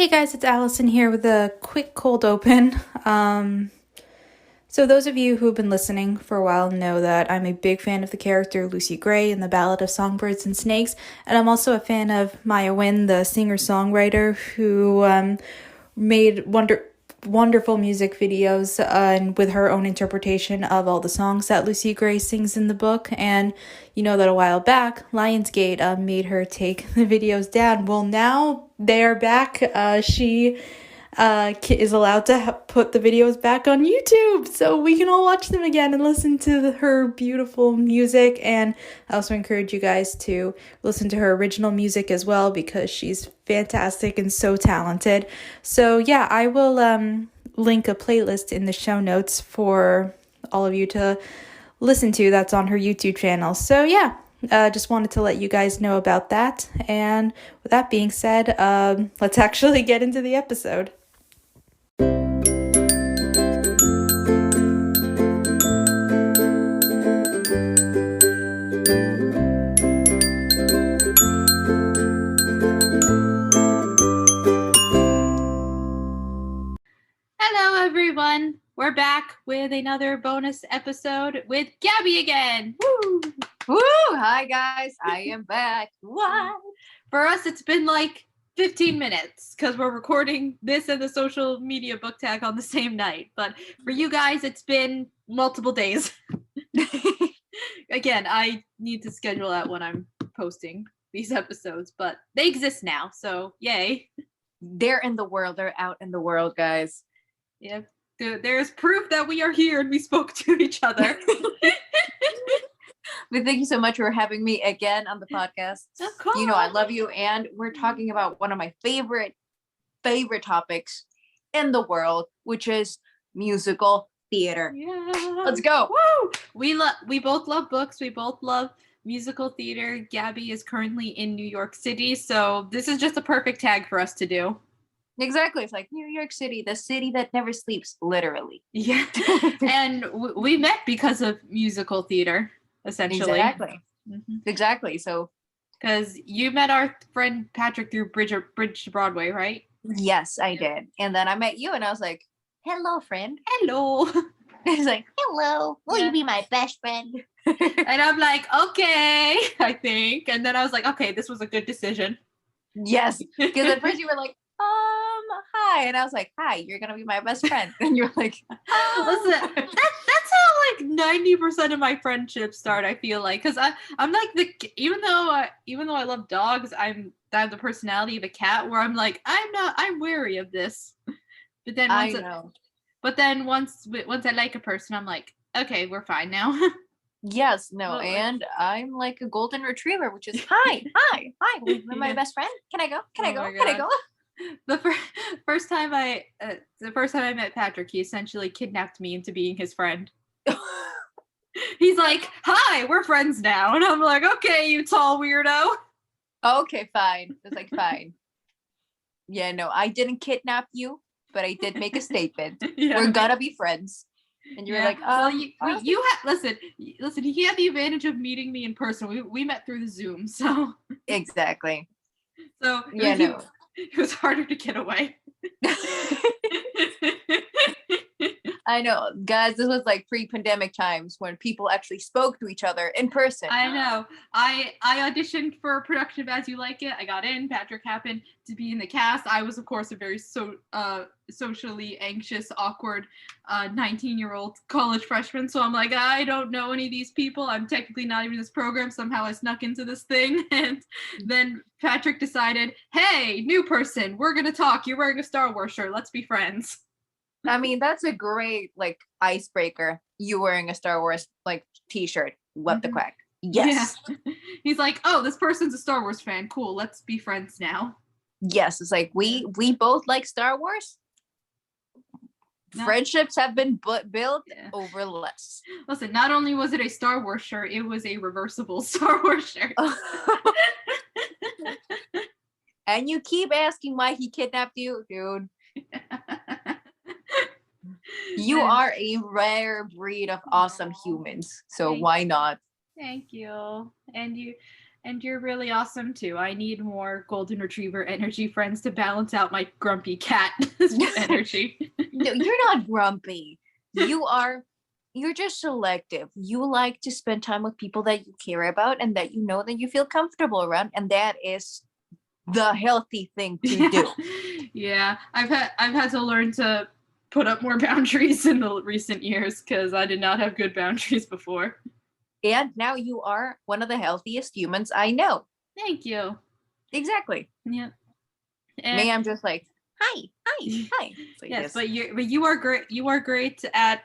Hey guys, it's Alyson here with a quick cold open. So those of you who have been listening for a while know that I'm a big fan of the character Lucy Gray in The Ballad of Songbirds and Snakes, and I'm also a fan of Maya Wynn, the singer-songwriter who made wonderful music videos and with her own interpretation of all the songs that Lucy Gray sings in the book. And you know that a while back, Lionsgate made her take the videos down. Well, now they are back. She is allowed to put the videos back on YouTube so we can all watch them again and listen to her beautiful music. And I also encourage you guys to listen to her original music as well because she's fantastic and so talented. So yeah, I will link a playlist in the show notes for all of you to listen to that's on her YouTube channel. So yeah, just wanted to let you guys know about that. And with that being said, let's actually get into the episode. Everyone, we're back with another bonus episode with Gaby again. Woo! Woo! Hi guys, I am back. What? For us, it's been like 15 minutes because we're recording this and the social media book tag on the same night. But for you guys, it's been multiple days. Again, I need to schedule out when I'm posting these episodes, but they exist now, so yay. They're in the world. They're out in the world, guys. Yeah, there's proof that we are here and we spoke to each other. But thank you so much for having me again on the podcast. Of course. You know I love you, and we're talking about one of my favorite topics in the world, which is musical theater. Yeah. Let's go. Woo! We both love books. We both love musical theater. Gaby is currently in New York City, so this is just a perfect tag for us to do. Exactly. It's like New York City, the city that never sleeps, literally. Yeah. And we met because of musical theater, essentially. Exactly. Mm-hmm. Exactly. So, because you met our friend Patrick through Bridge to Broadway, right? Yes, I did. And then I met you and I was like, hello, friend. Hello. He's like, hello. Will you be my best friend? And I'm like, okay, I think. And then I was like, okay, this was a good decision. Yes. Because at first you were like, hi, and I was like, hi, you're gonna be my best friend. And you're like, listen, that's how like 90% of my friendships start. I feel like, because I'm like even though I love dogs, I have the personality of a cat where I'm like, I'm wary of this. But then once I like a person, I'm like, okay, we're fine now. Yes, no, and I'm like a golden retriever, which is hi, will you be my best friend? Can I go? Can I go? The first time I met Patrick, he essentially kidnapped me into being his friend. He's like, hi, we're friends now. And I'm like, okay, you tall weirdo. Okay, fine. It's like, fine. Yeah, no, I didn't kidnap you, but I did make a statement. Yeah. We're gonna be friends. And you were like, you listen, he had the advantage of meeting me in person. We met through the Zoom, so. Exactly. So, it was harder to get away. I know, guys, this was like pre-pandemic times when people actually spoke to each other in person. I know. I auditioned for a production of As You Like It. I got in. Patrick happened to be in the cast. I was, of course, a very socially anxious, awkward 19-year-old college freshman. So I'm like, I don't know any of these people. I'm technically not even in this program. Somehow I snuck into this thing. And then Patrick decided, hey, new person, we're going to talk. You're wearing a Star Wars shirt. Let's be friends. I mean, that's a great like icebreaker. You wearing a Star Wars like t-shirt. What the quack? Yes. Yeah. He's like, oh, this person's a Star Wars fan. Cool. Let's be friends now. Yes. It's like we both like Star Wars. No. Friendships have been built over less. Listen, not only was it a Star Wars shirt, it was a reversible Star Wars shirt. And you keep asking why he kidnapped you, dude. You are a rare breed of awesome humans, so why not? Thank you. And And you're really awesome too. I need more golden retriever energy friends to balance out my grumpy cat energy. No, you're not grumpy. You're just selective. You like to spend time with people that you care about and that you know that you feel comfortable around, and that is the healthy thing to do. Yeah, I've had to learn to put up more boundaries in the recent years because I did not have good boundaries before. And now you are one of the healthiest humans I know. Thank you. Exactly. Yeah. Me, I'm just like, hi. Like yes, but you are great. You are great at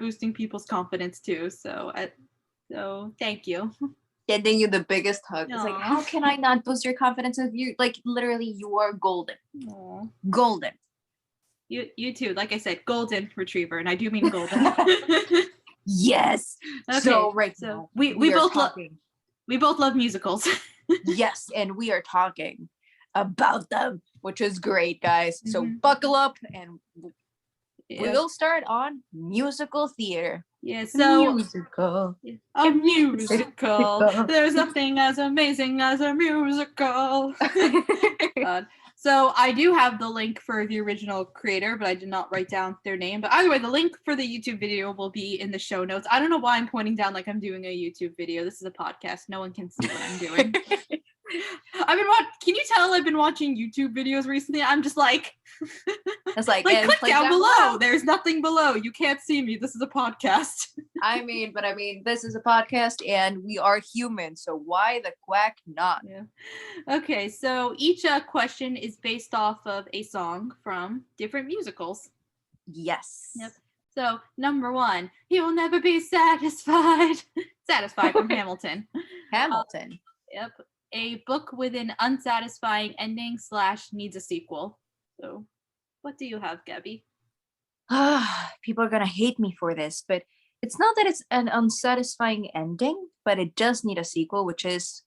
boosting people's confidence too. So thank you. Sending you the biggest hug. Aww. It's like, how can I not boost your confidence if you like literally you are golden. Aww. Golden. You too. Like I said, golden retriever, and I do mean golden. Yes. Okay. So we both love musicals. Yes, and we are talking about them, which is great, guys. So buckle up and we'll start on musical theater. Yeah, so musical. A musical. There's nothing as amazing as a musical. God. So I do have the link for the original creator, but I did not write down their name. But either way, the link for the YouTube video will be in the show notes. I don't know why I'm pointing down like I'm doing a YouTube video. This is a podcast. No one can see what I'm doing. Can you tell I've been watching YouTube videos recently? I'm just like, it's like click down below. There's nothing below. You can't see me. This is a podcast. I mean, this is a podcast and we are human. So why the quack not? Yeah. Okay, so each question is based off of a song from different musicals. Yes. Yep. So number 1, he will never be satisfied. Satisfied from Hamilton. Hamilton. Yep. A book with an unsatisfying ending / needs a sequel. So what do you have, Gaby? People are going to hate me for this, but it's not that it's an unsatisfying ending, but it does need a sequel, which is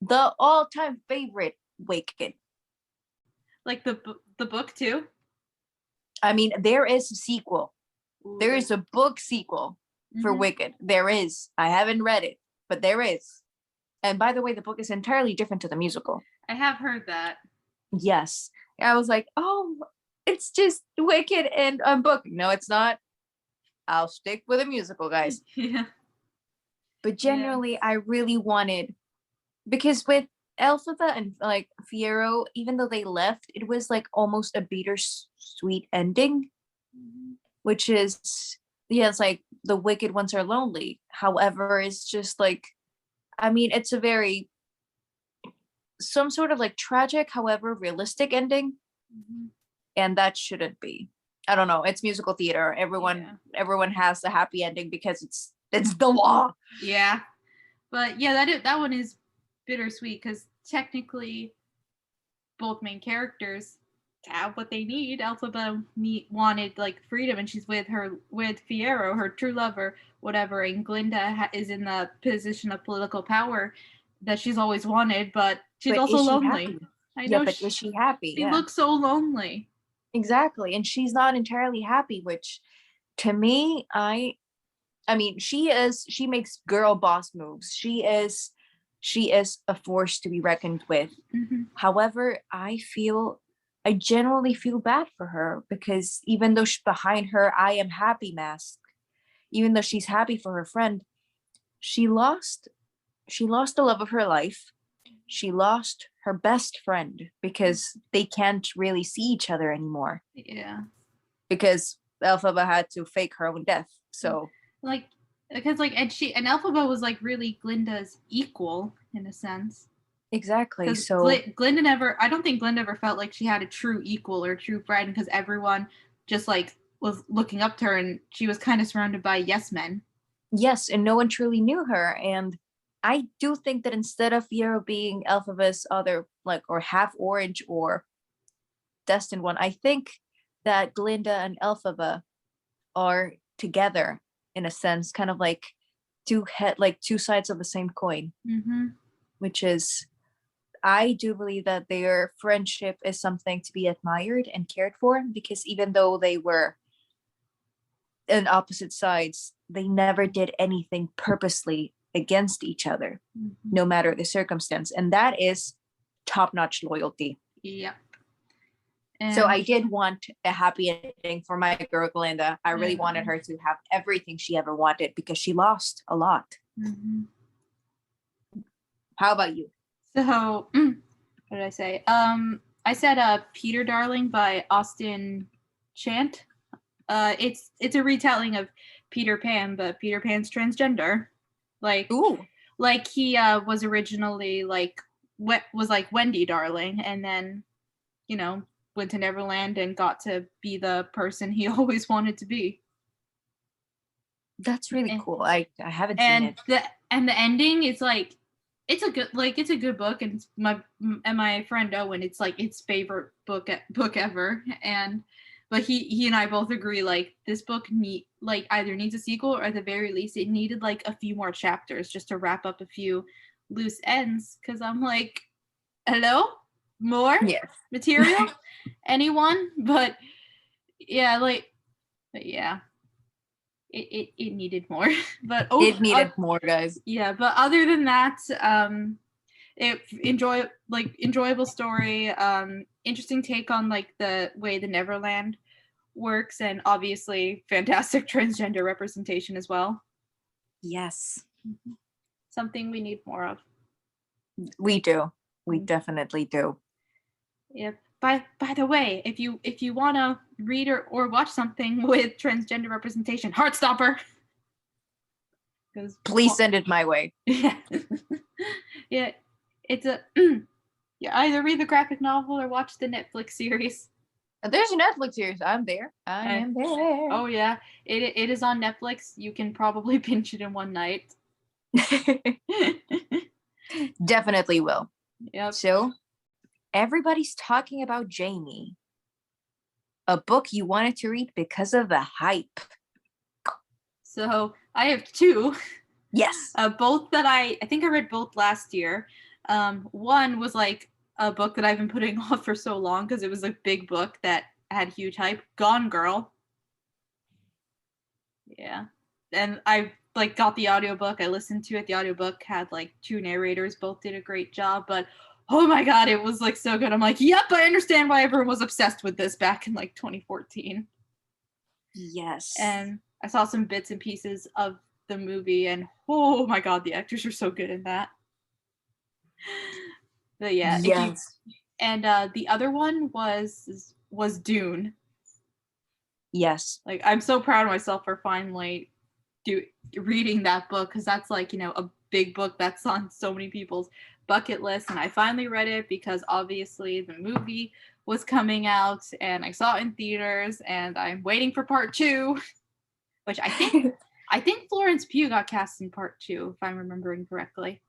the all-time favorite Wicked. Like the book too? I mean, there is a sequel. Ooh. There is a book sequel for Wicked. There is. I haven't read it, but there is. And by the way, the book is entirely different to the musical. I have heard that. Yes. I was like, oh, it's just Wicked and a book. No, it's not. I'll stick with a musical, guys. Yeah. But generally, I really wanted, because with Elphaba and like Fiyero, even though they left, it was like almost a bittersweet ending, which is, it's like the Wicked ones are lonely. However, it's just like, I mean, it's a very, some sort of like tragic, however, realistic ending. And that shouldn't be. I don't know. It's musical theater. Everyone has a happy ending because it's the law. Yeah. But yeah, that one is bittersweet because technically both main characters have what they need. Elphaba wanted like freedom, and she's with Fiyero, her true lover, whatever, and Glinda is in the position of political power that she's always wanted, but she's also lonely. Happy? I know, but is she happy? She looks so lonely. Exactly, and she's not entirely happy, which to me, I mean, she makes girl boss moves. She is a force to be reckoned with. However, I genuinely feel bad for her because even though behind her I am happy mask, even though she's happy for her friend, she lost the love of her life. She lost her best friend because they can't really see each other anymore. Yeah. Because Elphaba had to fake her own death. So and Elphaba was like really Glinda's equal in a sense. Exactly. So I don't think Glinda ever felt like she had a true equal or true friend because everyone just like was looking up to her and she was kind of surrounded by yes men. Yes, and no one truly knew her. And I do think that instead of Fiyero being Elphaba's other or half orange or destined one, I think that Glinda and Elphaba are together in a sense, kind of like two sides of the same coin. Which is, I do believe that their friendship is something to be admired and cared for, because even though they were on opposite sides, they never did anything purposely against each other, no matter the circumstance. And that is top-notch loyalty. Yep. So I did want a happy ending for my girl Glinda. I really wanted her to have everything she ever wanted because she lost a lot. How about you? So, what did I say? I said Peter Darling by Austin Chant. It's a retelling of Peter Pan, but Peter Pan's transgender. Like he was originally was like Wendy Darling, and then went to Neverland and got to be the person he always wanted to be. That's really cool. I haven't seen it. And the ending is like, it's a good book, and it's my friend Owen, it's like its favorite book ever. But he and I both agree, like, this book either needs a sequel, or at the very least it needed like a few more chapters just to wrap up a few loose ends. Because I'm like, hello, more material, anyone? But yeah, it needed more. But it needed more, guys. Yeah, but other than that, enjoyable story, interesting take on like the way the Neverland works, and obviously fantastic transgender representation as well. Yes. Something we need more of. We do. We definitely do. Yep. By the way, if you want to read or watch something with transgender representation, Heartstopper. Please send it my way. Yeah. Yeah. It's either read the graphic novel or watch the Netflix series. There's a Netflix series. I'm there. I am there. Oh yeah. It is on Netflix. You can probably binge it in one night. Definitely will. Yep. So everybody's talking about Jamie, a book you wanted to read because of the hype. So I have two. Yes. Both that I think I read both last year. One was like a book that I've been putting off for so long because it was a big book that had huge hype. Gone Girl. Yeah. And I got the audiobook. I listened to it. The audiobook had like two narrators. Both did a great job. But oh my God, it was like so good. I'm like, yep, I understand why everyone was obsessed with this back in like 2014. Yes. And I saw some bits and pieces of the movie, and oh my God, the actors are so good in that. But yeah. Yes. And the other one was Dune. Yes. Like, I'm so proud of myself for finally reading that book, because that's like, a big book that's on so many people's bucket list, and I finally read it because obviously the movie was coming out and I saw it in theaters, and I'm waiting for part 2, which I think Florence Pugh got cast in part 2, if I'm remembering correctly.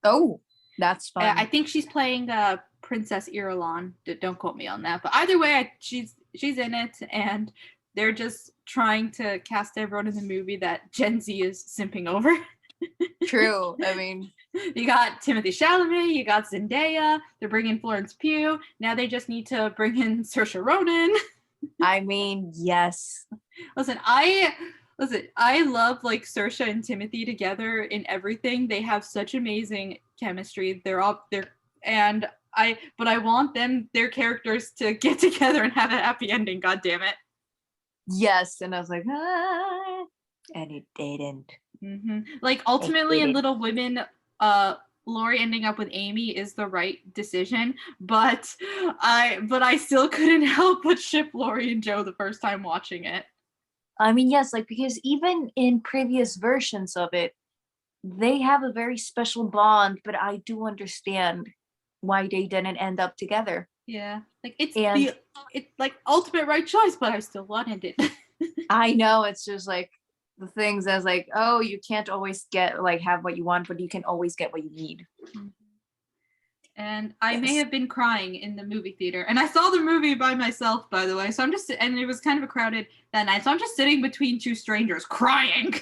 Oh, that's fun. I think she's playing Princess Irulan. Don't quote me on that, but either way, she's in it, and they're just trying to cast everyone in the movie that Gen Z is simping over. True. I mean, you got Timothée Chalamet, you got Zendaya, they're bringing Florence Pugh. Now they just need to bring in Saoirse Ronan. I mean, yes. Listen, I love like Saoirse and Timothy together in everything. They have such amazing chemistry. But I want their characters to get together and have a happy ending, god damn it. Yes, and I was like, and it didn't. Mm-hmm. Like, ultimately in Little Women, Laurie ending up with Amy is the right decision, but I still couldn't help but ship Laurie and Joe the first time watching it. I mean, yes, like, because even in previous versions of it, they have a very special bond, but I do understand why they didn't end up together. Yeah, like it's like ultimate right choice, but I still wanted it. I know, it's just like the things as like, oh, you can't always get like have what you want, but you can always get what you need. And I may have been crying in the movie theater, and I saw the movie by myself, by the way. So and it was kind of a crowded that night. So I'm just sitting between two strangers crying.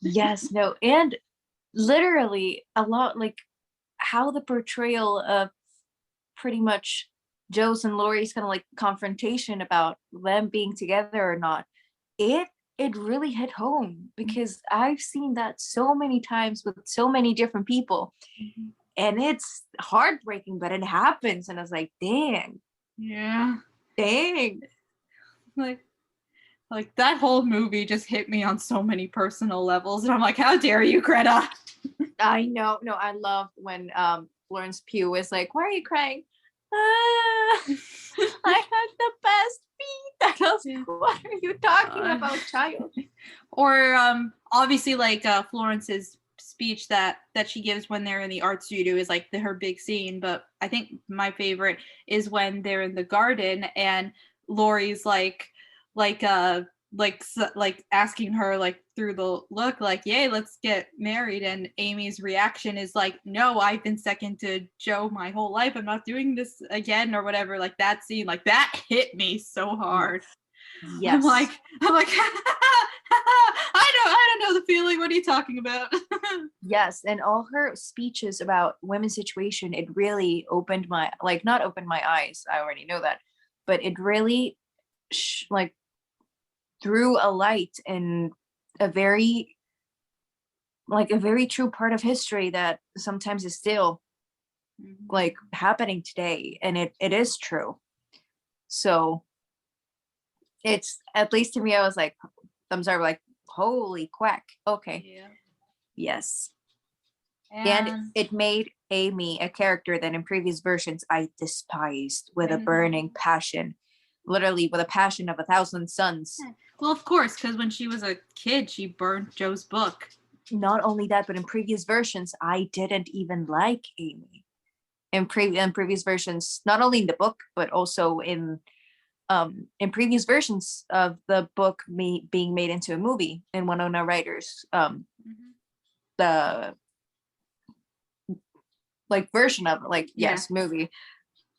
Yes, no, and literally a lot, like how the portrayal of pretty much Joe's and Laurie's kind of like confrontation about them being together or not, it it really hit home because I've seen that so many times with so many different people. Mm-hmm. And it's heartbreaking, but it happens. And I was like, dang. Yeah. Dang. Like that whole movie just hit me on so many personal levels. And I'm like, how dare you, Greta? I know. No, I love when Florence Pugh is like, why are you crying? I had the best feet. I was like, what are you talking about, child? Or obviously like Florence's speech that she gives when they're in the art studio is like her big scene. But I think my favorite is when they're in the garden and Laurie's like asking her like through the look like, yay, let's get married, and Amy's reaction is like, no, I've been second to Joe my whole life, I'm not doing this again, or whatever. Like that scene, like that hit me so hard. Yes. I'm like I don't know the feeling, what are you talking about? Yes, and all her speeches about women's situation, it really opened my, like, not opened my eyes, I already know that, but it really like threw a light in a very true part of history that sometimes is still like happening today, and it is true. So it's, at least to me, I was like, thumbs up, like, holy quack, okay. Yeah. Yes. And it made Amy a character that in previous versions I despised with a burning passion, literally with a passion of 1,000 suns. Well, of course, because when she was a kid, she burned Joe's book. Not only that, but in previous versions, I didn't even like Amy. In previous versions, not only in the book, but also in previous versions of the book being made into a movie in Winona Ryder's the like version of it, like, yes, movie.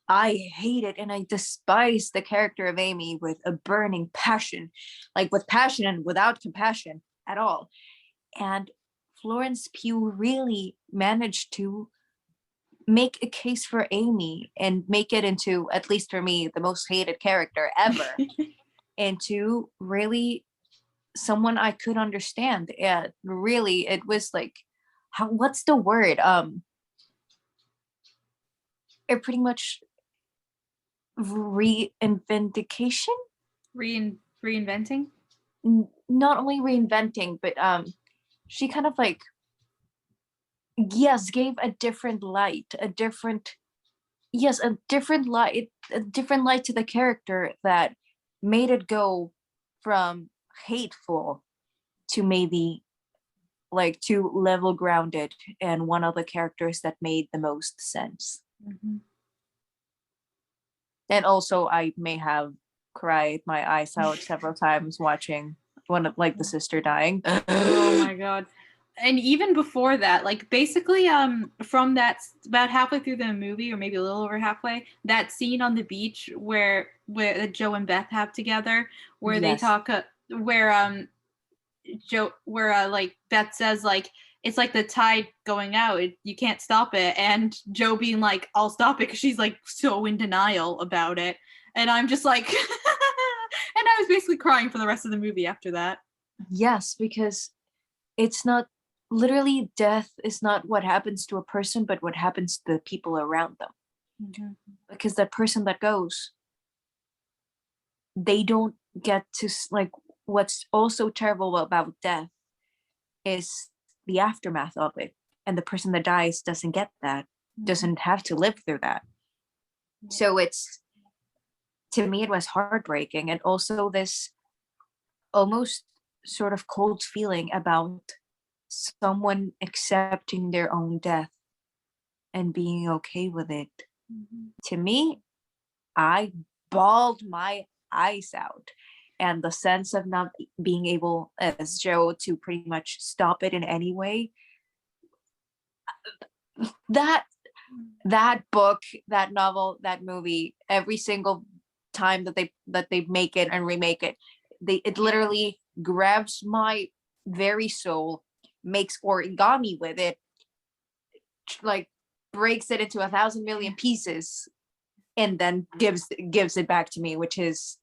I hate it, and I despise the character of Amy with a burning passion, like with passion and without compassion at all. And Florence Pugh really managed to make a case for Amy and make it into, at least for me, the most hated character ever, into really someone I could understand. Yeah, really, it was like, what's the word? It pretty much reinventation. Reinventing. Not only reinventing, but she kind of like, yes, gave a different light, a different light to the character that made it go from hateful to maybe like to level grounded, and one of the characters that made the most sense. And also, I may have cried my eyes out several times watching one of, like, the sister dying. Oh my god. And even before that, like, basically from that, about halfway through the movie, or maybe a little over halfway, that scene on the beach where Joe and Beth have together, where they talk, where like Beth says, like, it's like the tide going out, you can't stop it, and Joe being like, I'll stop it, because she's like so in denial about it, and I'm just like and I was basically crying for the rest of the movie after that. Yes, because it's not, literally, death is not what happens to a person, but what happens to the people around them. Because that person that goes, they don't get to, like, what's also terrible about death is the aftermath of it, and the person that dies doesn't get that, doesn't have to live through that. So it's, to me, it was heartbreaking, and also this almost sort of cold feeling about someone accepting their own death and being okay with it. To me, I bawled my eyes out, and the sense of not being able, as Joe, to pretty much stop it in any way. That book, that novel, that movie, every single time that they make it and remake it, it literally grabs my very soul, makes origami with it, like breaks it into 1,000 million pieces, and then gives it back to me, which is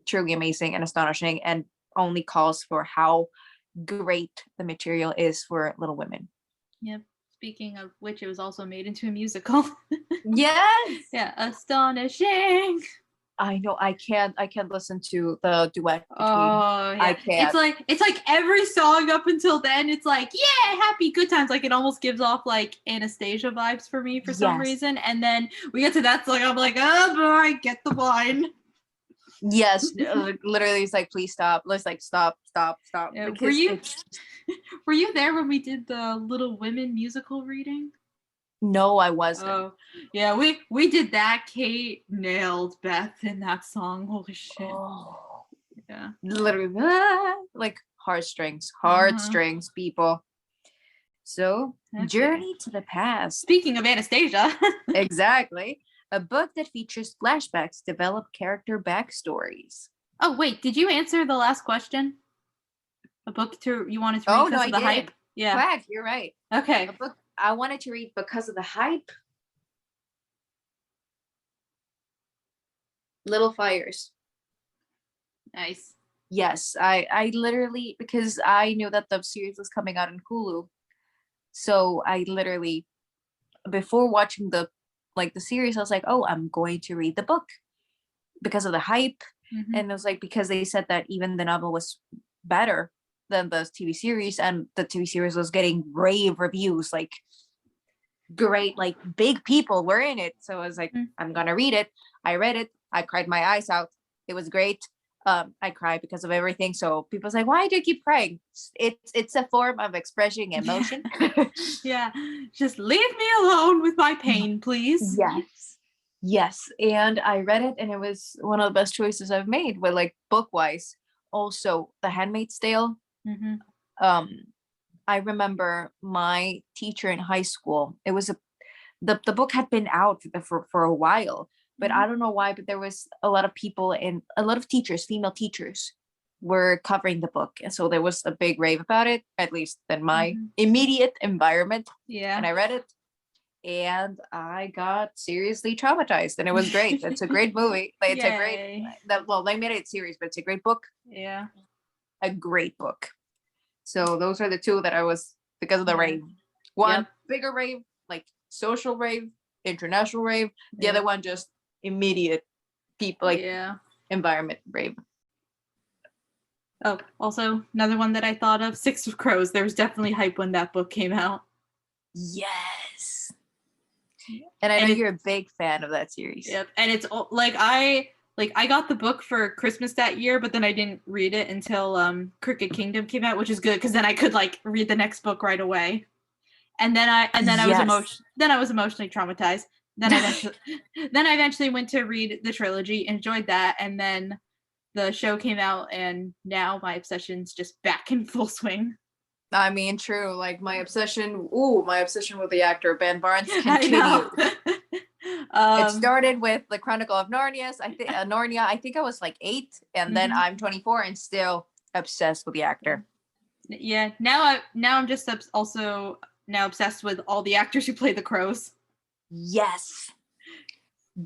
truly amazing and astonishing. And only calls for how great the material is for Little Women. Yep. Speaking of which, it was also made into a musical. Yes. Yeah, astonishing. I know. I can't listen to the duet between. Oh, yeah. I can't. It's like every song up until then, it's like, yeah, happy, good times. Like, it almost gives off like Anastasia vibes for me for some reason. And then we get to that song, I'm like, oh boy, get the wine. Yes, literally, it's like, please stop. Let's like stop. Yeah, Because were you there when we did the Little Women musical reading? No, I wasn't. Oh, yeah, we did that. Kate nailed Beth in that song. Holy shit. Oh, yeah. Literally, like heartstrings, people. So, Okay. Journey to the Past. Speaking of Anastasia. Exactly. A book that features flashbacks, develop character backstories. Oh, wait, did you answer the last question? A book you wanted to read because of the hype? Yeah. Quack, you're right. Okay. A book I wanted to read because of the hype. Little Fires. Nice. Yes, I literally, because I knew that the series was coming out in Hulu. So I literally, before watching the series, I was like, oh, I'm going to read the book because of the hype. Mm-hmm. And it was like, because they said that even the novel was better than the TV series, and the TV series was getting rave reviews, like great, like big people were in it. So I was like, I'm gonna read it. I read it. I cried my eyes out. It was great. I cried because of everything. So people's like, why do you keep crying? It's a form of expressing emotion. Yeah. Just leave me alone with my pain, please. Yes. And I read it, and it was one of the best choices I've made, but like book wise. Also, The Handmaid's Tale. Mm-hmm. I remember my teacher in high school. It was the book had been out for a while, but I don't know why, but there was a lot of people and a lot of teachers, female teachers, were covering the book. And so there was a big rave about it, at least in my immediate environment. Yeah. And I read it, and I got seriously traumatized, and it was great. It's a great movie. It's a great, they made it series, but it's a great book. Yeah. A great book. So those are the two that I was, because of the rave. One bigger rave, like social rave, international rave. The other one just immediate people, like environment rave. Oh, also another one that I thought of, Six of Crows. There was definitely hype when that book came out. Yes. And I know you're a big fan of that series. Yep. And it's like I got the book for Christmas that year, but then I didn't read it until Crooked Kingdom came out, which is good because then I could like read the next book right away. And then I was emotionally traumatized. Then I eventually went to read the trilogy, enjoyed that, and then the show came out, and now my obsession's just back in full swing. I mean, true. Like my obsession with the actor Ben Barnes continued. It started with the Chronicle of Narnia. I think I was like 8, and then I'm 24 and still obsessed with the actor. Yeah, now I'm just also now obsessed with all the actors who play the crows. Yes,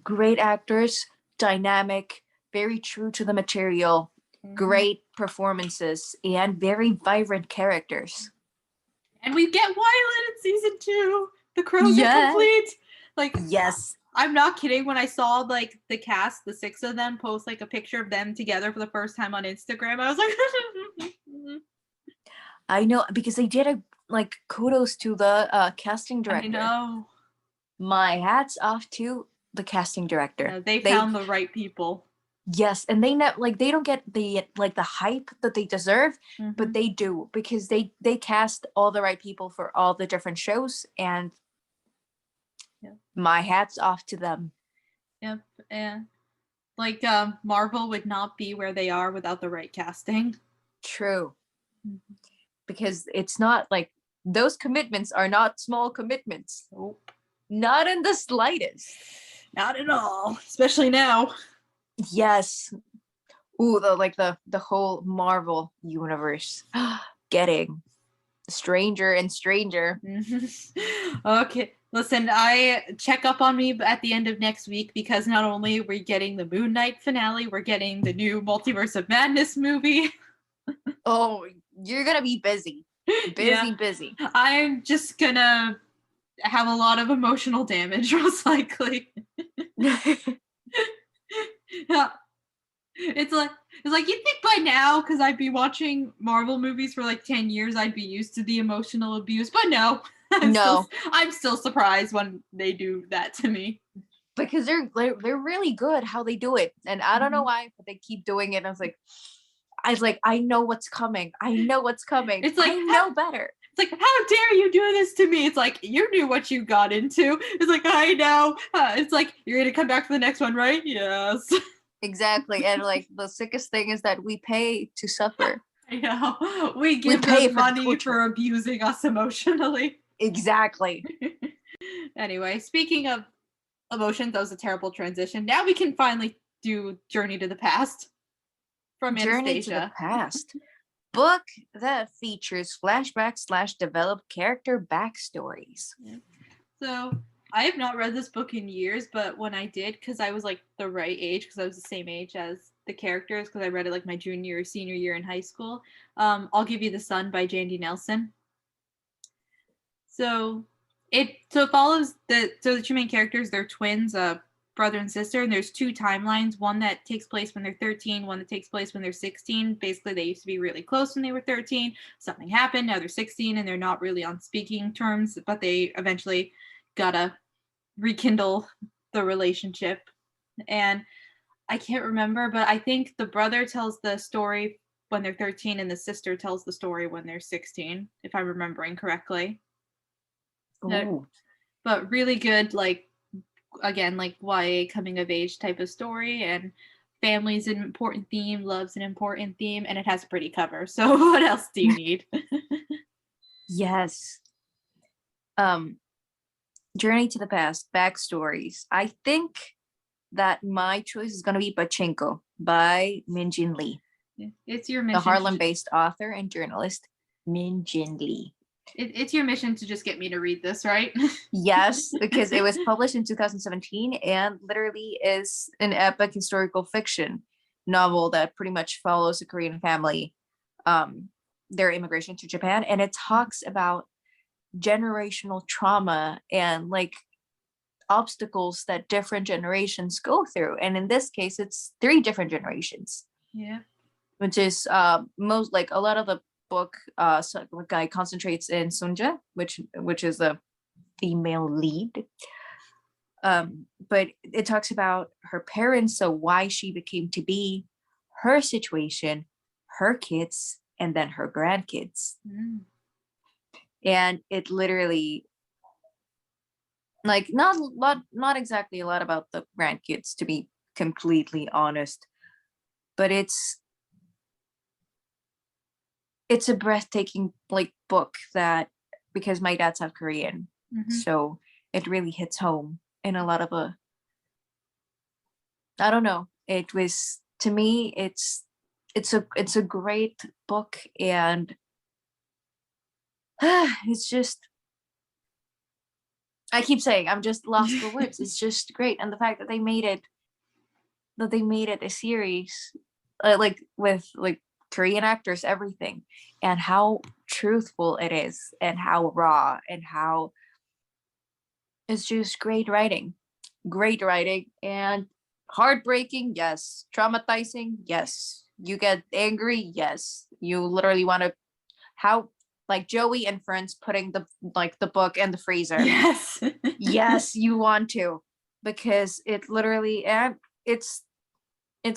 great actors, dynamic, very true to the material, great performances, and very vibrant characters. And we get Violet in season 2. The crows are complete. Like, yes. I'm not kidding. When I saw like the cast, the 6 of them, post like a picture of them together for the first time on Instagram, I was like, I know, because they did kudos to the casting director. I know. My hat's off to the casting director. They found the right people. Yes, and they they don't get the hype that they deserve, but they do, because they cast all the right people for all the different shows, and my hat's off to them. Yep, and Marvel would not be where they are without the right casting. True. Because it's not like those commitments are not small commitments. Nope. Not in the slightest. Not at all. Especially now. Yes. Ooh, the whole Marvel universe getting stranger and stranger. Okay. Listen, I check up on me at the end of next week, because not only are we getting the Moon Knight finale, we're getting the new Multiverse of Madness movie. Oh, you're gonna be busy. Busy. I'm just gonna have a lot of emotional damage, most likely. Yeah. It's like you'd think by now, because I'd be watching Marvel movies for like 10 years, I'd be used to the emotional abuse, but no. I'm still surprised when they do that to me. Because they're really good how they do it. And I don't know why, but they keep doing it. I was like, I know what's coming. It's like, I know better. It's like, how dare you do this to me? It's like, you knew what you got into. It's like, I know. It's like, you're going to come back for the next one, right? Yes. Exactly. And like, the sickest thing is that we pay to suffer. I know. We give them money for abusing us emotionally. Exactly. Anyway, speaking of emotions, that was a terrible transition. Now we can finally do Journey to the Past from Anastasia. Journey to the Past. Book that features flashbacks / developed character backstories. Yeah. So I have not read this book in years, but when I did, because I was like the right age, because I was the same age as the characters, because I read it like my junior or senior year in high school. I'll Give You the Sun by Jandy Nelson. So it follows the two main characters. They're twins, brother and sister, and there's two timelines. One that takes place when they're 13, one that takes place when they're 16. Basically, they used to be really close when they were 13. Something happened. Now they're 16, and they're not really on speaking terms, but they eventually gotta rekindle the relationship. And I can't remember, but I think the brother tells the story when they're 13, and the sister tells the story when they're 16, if I'm remembering correctly. No, but really good, like, again, like YA coming of age type of story, and family's an important theme, love's an important theme, and it has a pretty cover. So what else do you need? Yes. Journey to the Past, backstories. I think that my choice is going to be Pachinko by Min-Jin Lee. It's your mission. The Harlem-based author and journalist, Min-Jin Lee. It's your mission to just get me to read this, right? Yes, because it was published in 2017 and literally is an epic historical fiction novel that pretty much follows a Korean family, their immigration to Japan, and it talks about generational trauma and like obstacles that different generations go through. And in this case, it's 3 different generations. Yeah. Which is most like a lot of the book guy concentrates in Sunja, which is a female lead, but it talks about her parents, so why she became to be, her situation, her kids, and then her grandkids. And it literally, like, not exactly a lot about the grandkids, to be completely honest, but it's a breathtaking like book that, because my dad's South Korean, so it really hits home in a lot of I don't know. It was, to me, it's a great book, and it's just, I keep saying I'm just lost for words. It's just great, and the fact that they made it a series, like with like Korean actors, everything, and how truthful it is, and how raw, and how it's just great writing, and heartbreaking, yes, traumatizing, yes, you get angry, yes, you literally want to, how like Joey and Friends putting the book in the freezer, yes. Yes, you want to, because it literally, and it's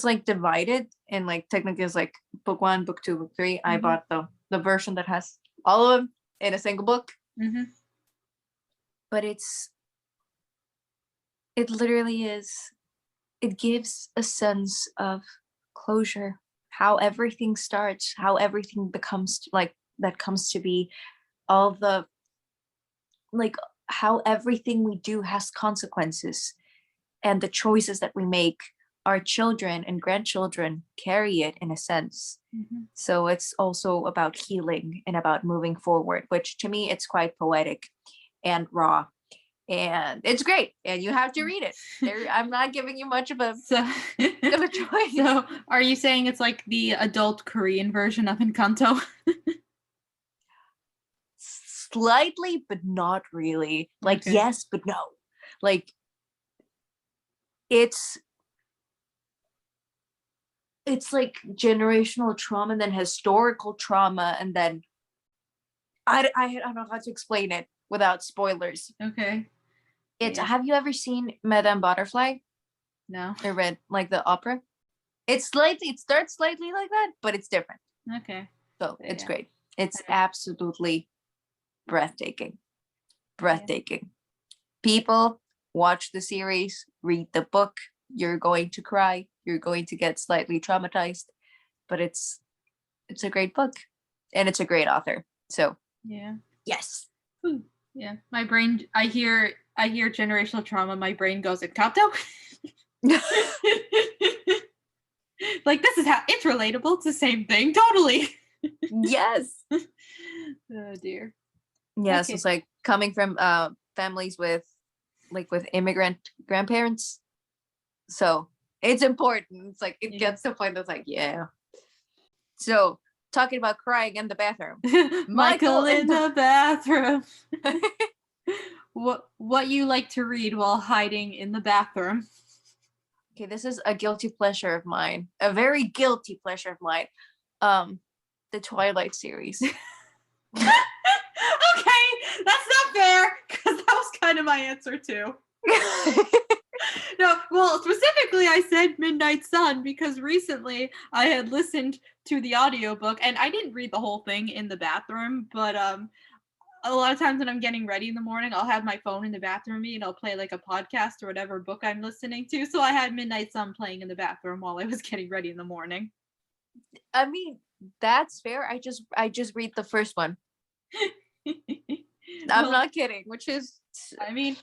like divided, and like technically it's like book 1, book 2, book 3. I bought the version that has all of them in a single book. But it literally is, it gives a sense of closure, how everything starts, how everything becomes like that comes to be, all the like how everything we do has consequences, and the choices that we make, our children and grandchildren carry it in a sense. So it's also about healing and about moving forward, which to me, it's quite poetic and raw. and it's great, and you have to read it. I'm not giving you much of a choice. So are you saying it's like the adult Korean version of Encanto? Slightly, but not really. Like, Okay. yes, but no. Like, it's like generational trauma and then historical trauma, and then I don't know how to explain it without spoilers. Okay. It's Yeah. Have you ever seen Madame Butterfly? No. Or read like the opera? It starts slightly like that, but it's different. Okay. So it's Yeah. great. It's absolutely breathtaking. People, watch the series, read the book. You're going to cry. You're going to get slightly traumatized, but it's a great book, and it's a great author. So Yeah. yes. Yeah. My brain. I hear generational trauma. My brain goes Encanto. Like, this is how it's relatable. It's the same thing. Totally. Yes. Oh dear. Yes, Okay. it's like coming from families with immigrant grandparents. So it's important. It's like it gets to the point that's like, yeah. So talking about crying in the bathroom. Michael in the bathroom. What you like to read while hiding in the bathroom? Okay, this is a guilty pleasure of mine. A very guilty pleasure of mine. The Twilight series. Okay, that's not fair, because that was kind of my answer too. No, well, specifically I said Midnight Sun because recently I had listened to the audiobook, and I didn't read the whole thing in the bathroom, but a lot of times when I'm getting ready in the morning, I'll have my phone in the bathroom with me and I'll play like a podcast or whatever book I'm listening to. So I had Midnight Sun playing in the bathroom while I was getting ready in the morning. I mean, that's fair. I just read the first one. I'm not kidding, which is, I mean,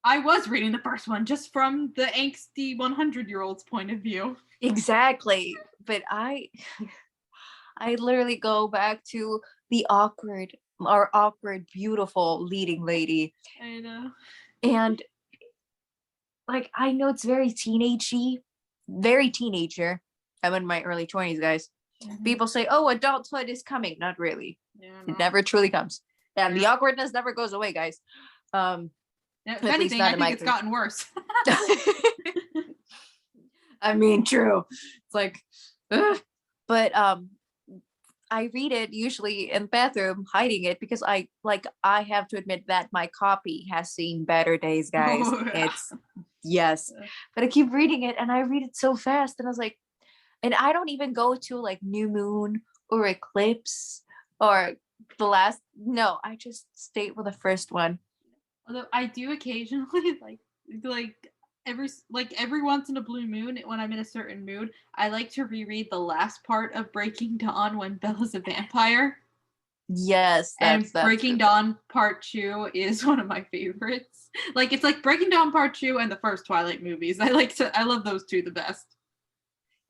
I was reading the first one just from the angsty 100-year-old's point of view. exactly. But I literally go back to the awkward, beautiful leading lady. I know. And like, I know it's very teenagey, very teenager. I'm in my early 20s, guys. Mm-hmm. People say, oh, adulthood is coming. Not really. Yeah, It never truly comes. And the awkwardness never goes away, guys. If anything, I think it's gotten worse. I mean, true. It's like, ugh. But I read it usually in the bathroom, hiding it, because I have to admit that my copy has seen better days, guys. Oh, yeah. It's yes. But I keep reading it, and I read it so fast, and I was like, and I don't even go to like new moon or eclipse or the last. No, I just stay with the first one. Although I do occasionally like every once in a blue moon, when I'm in a certain mood, I like to reread the last part of Breaking Dawn when Bella's a vampire. Yes, that's Breaking Dawn Part 2 is one of my favorites. Like, it's like Breaking Dawn Part 2 and the first Twilight movies. I love those two the best.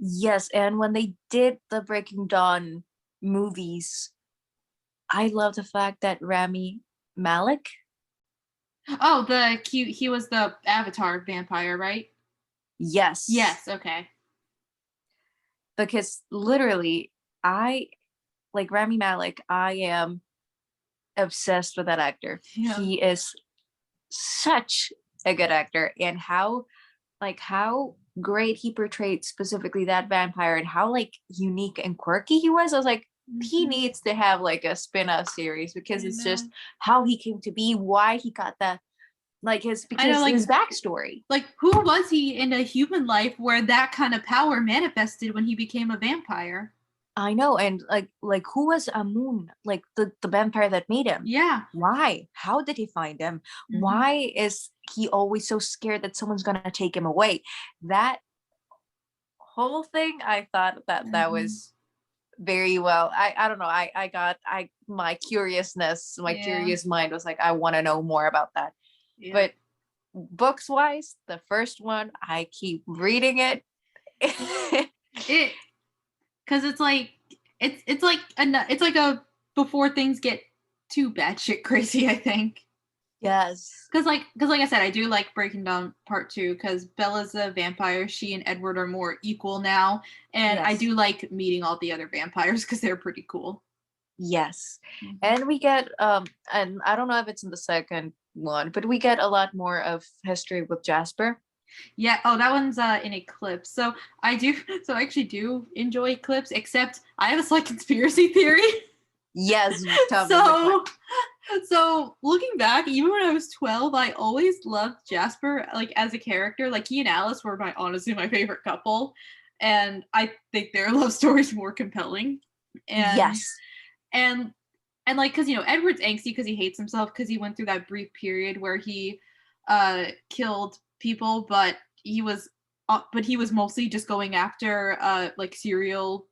Yes, and when they did the Breaking Dawn movies, I love the fact that Rami Malek. Oh, he was the Avatar vampire, right? Yes. Yes, okay. Because literally, I like Rami Malek. I am obsessed with that actor. Yeah. He is such a good actor, and how great he portrayed specifically that vampire, and how like unique and quirky he was. I was like, he needs to have like a spin-off series, because it's just how he came to be, why he got that, like his backstory. Like, who was he in a human life where that kind of power manifested when he became a vampire? I know, and like who was Amun, like the vampire that made him? Yeah. Why? How did he find him? Mm-hmm. Why is he always so scared that someone's gonna take him away? That whole thing, I thought that was very well. I don't know. My curiousness, my curious mind was like, I want to know more about that. Yeah. But books wise, the first one, I keep reading it. Because it's like a before things get too batshit crazy, I think. Yes. Because like I said, I do like breaking down part 2 because Bella's a vampire. She and Edward are more equal now, and I Yes. do like meeting all the other vampires because they're pretty cool. Yes. And we get and I don't know if it's in the second one, but we get a lot more of history with Jasper. Yeah. Oh, that one's in Eclipse. So I actually do enjoy Eclipse, except I have a slight conspiracy theory. Yes. Tell me which one. So looking back, even when I was 12, I always loved Jasper like as a character. Like he and Alice were honestly my favorite couple, and I think their love story is more compelling. And Yes. and like because Edward's angsty because he hates himself because he went through that brief period where he killed people, but he was mostly just going after like serial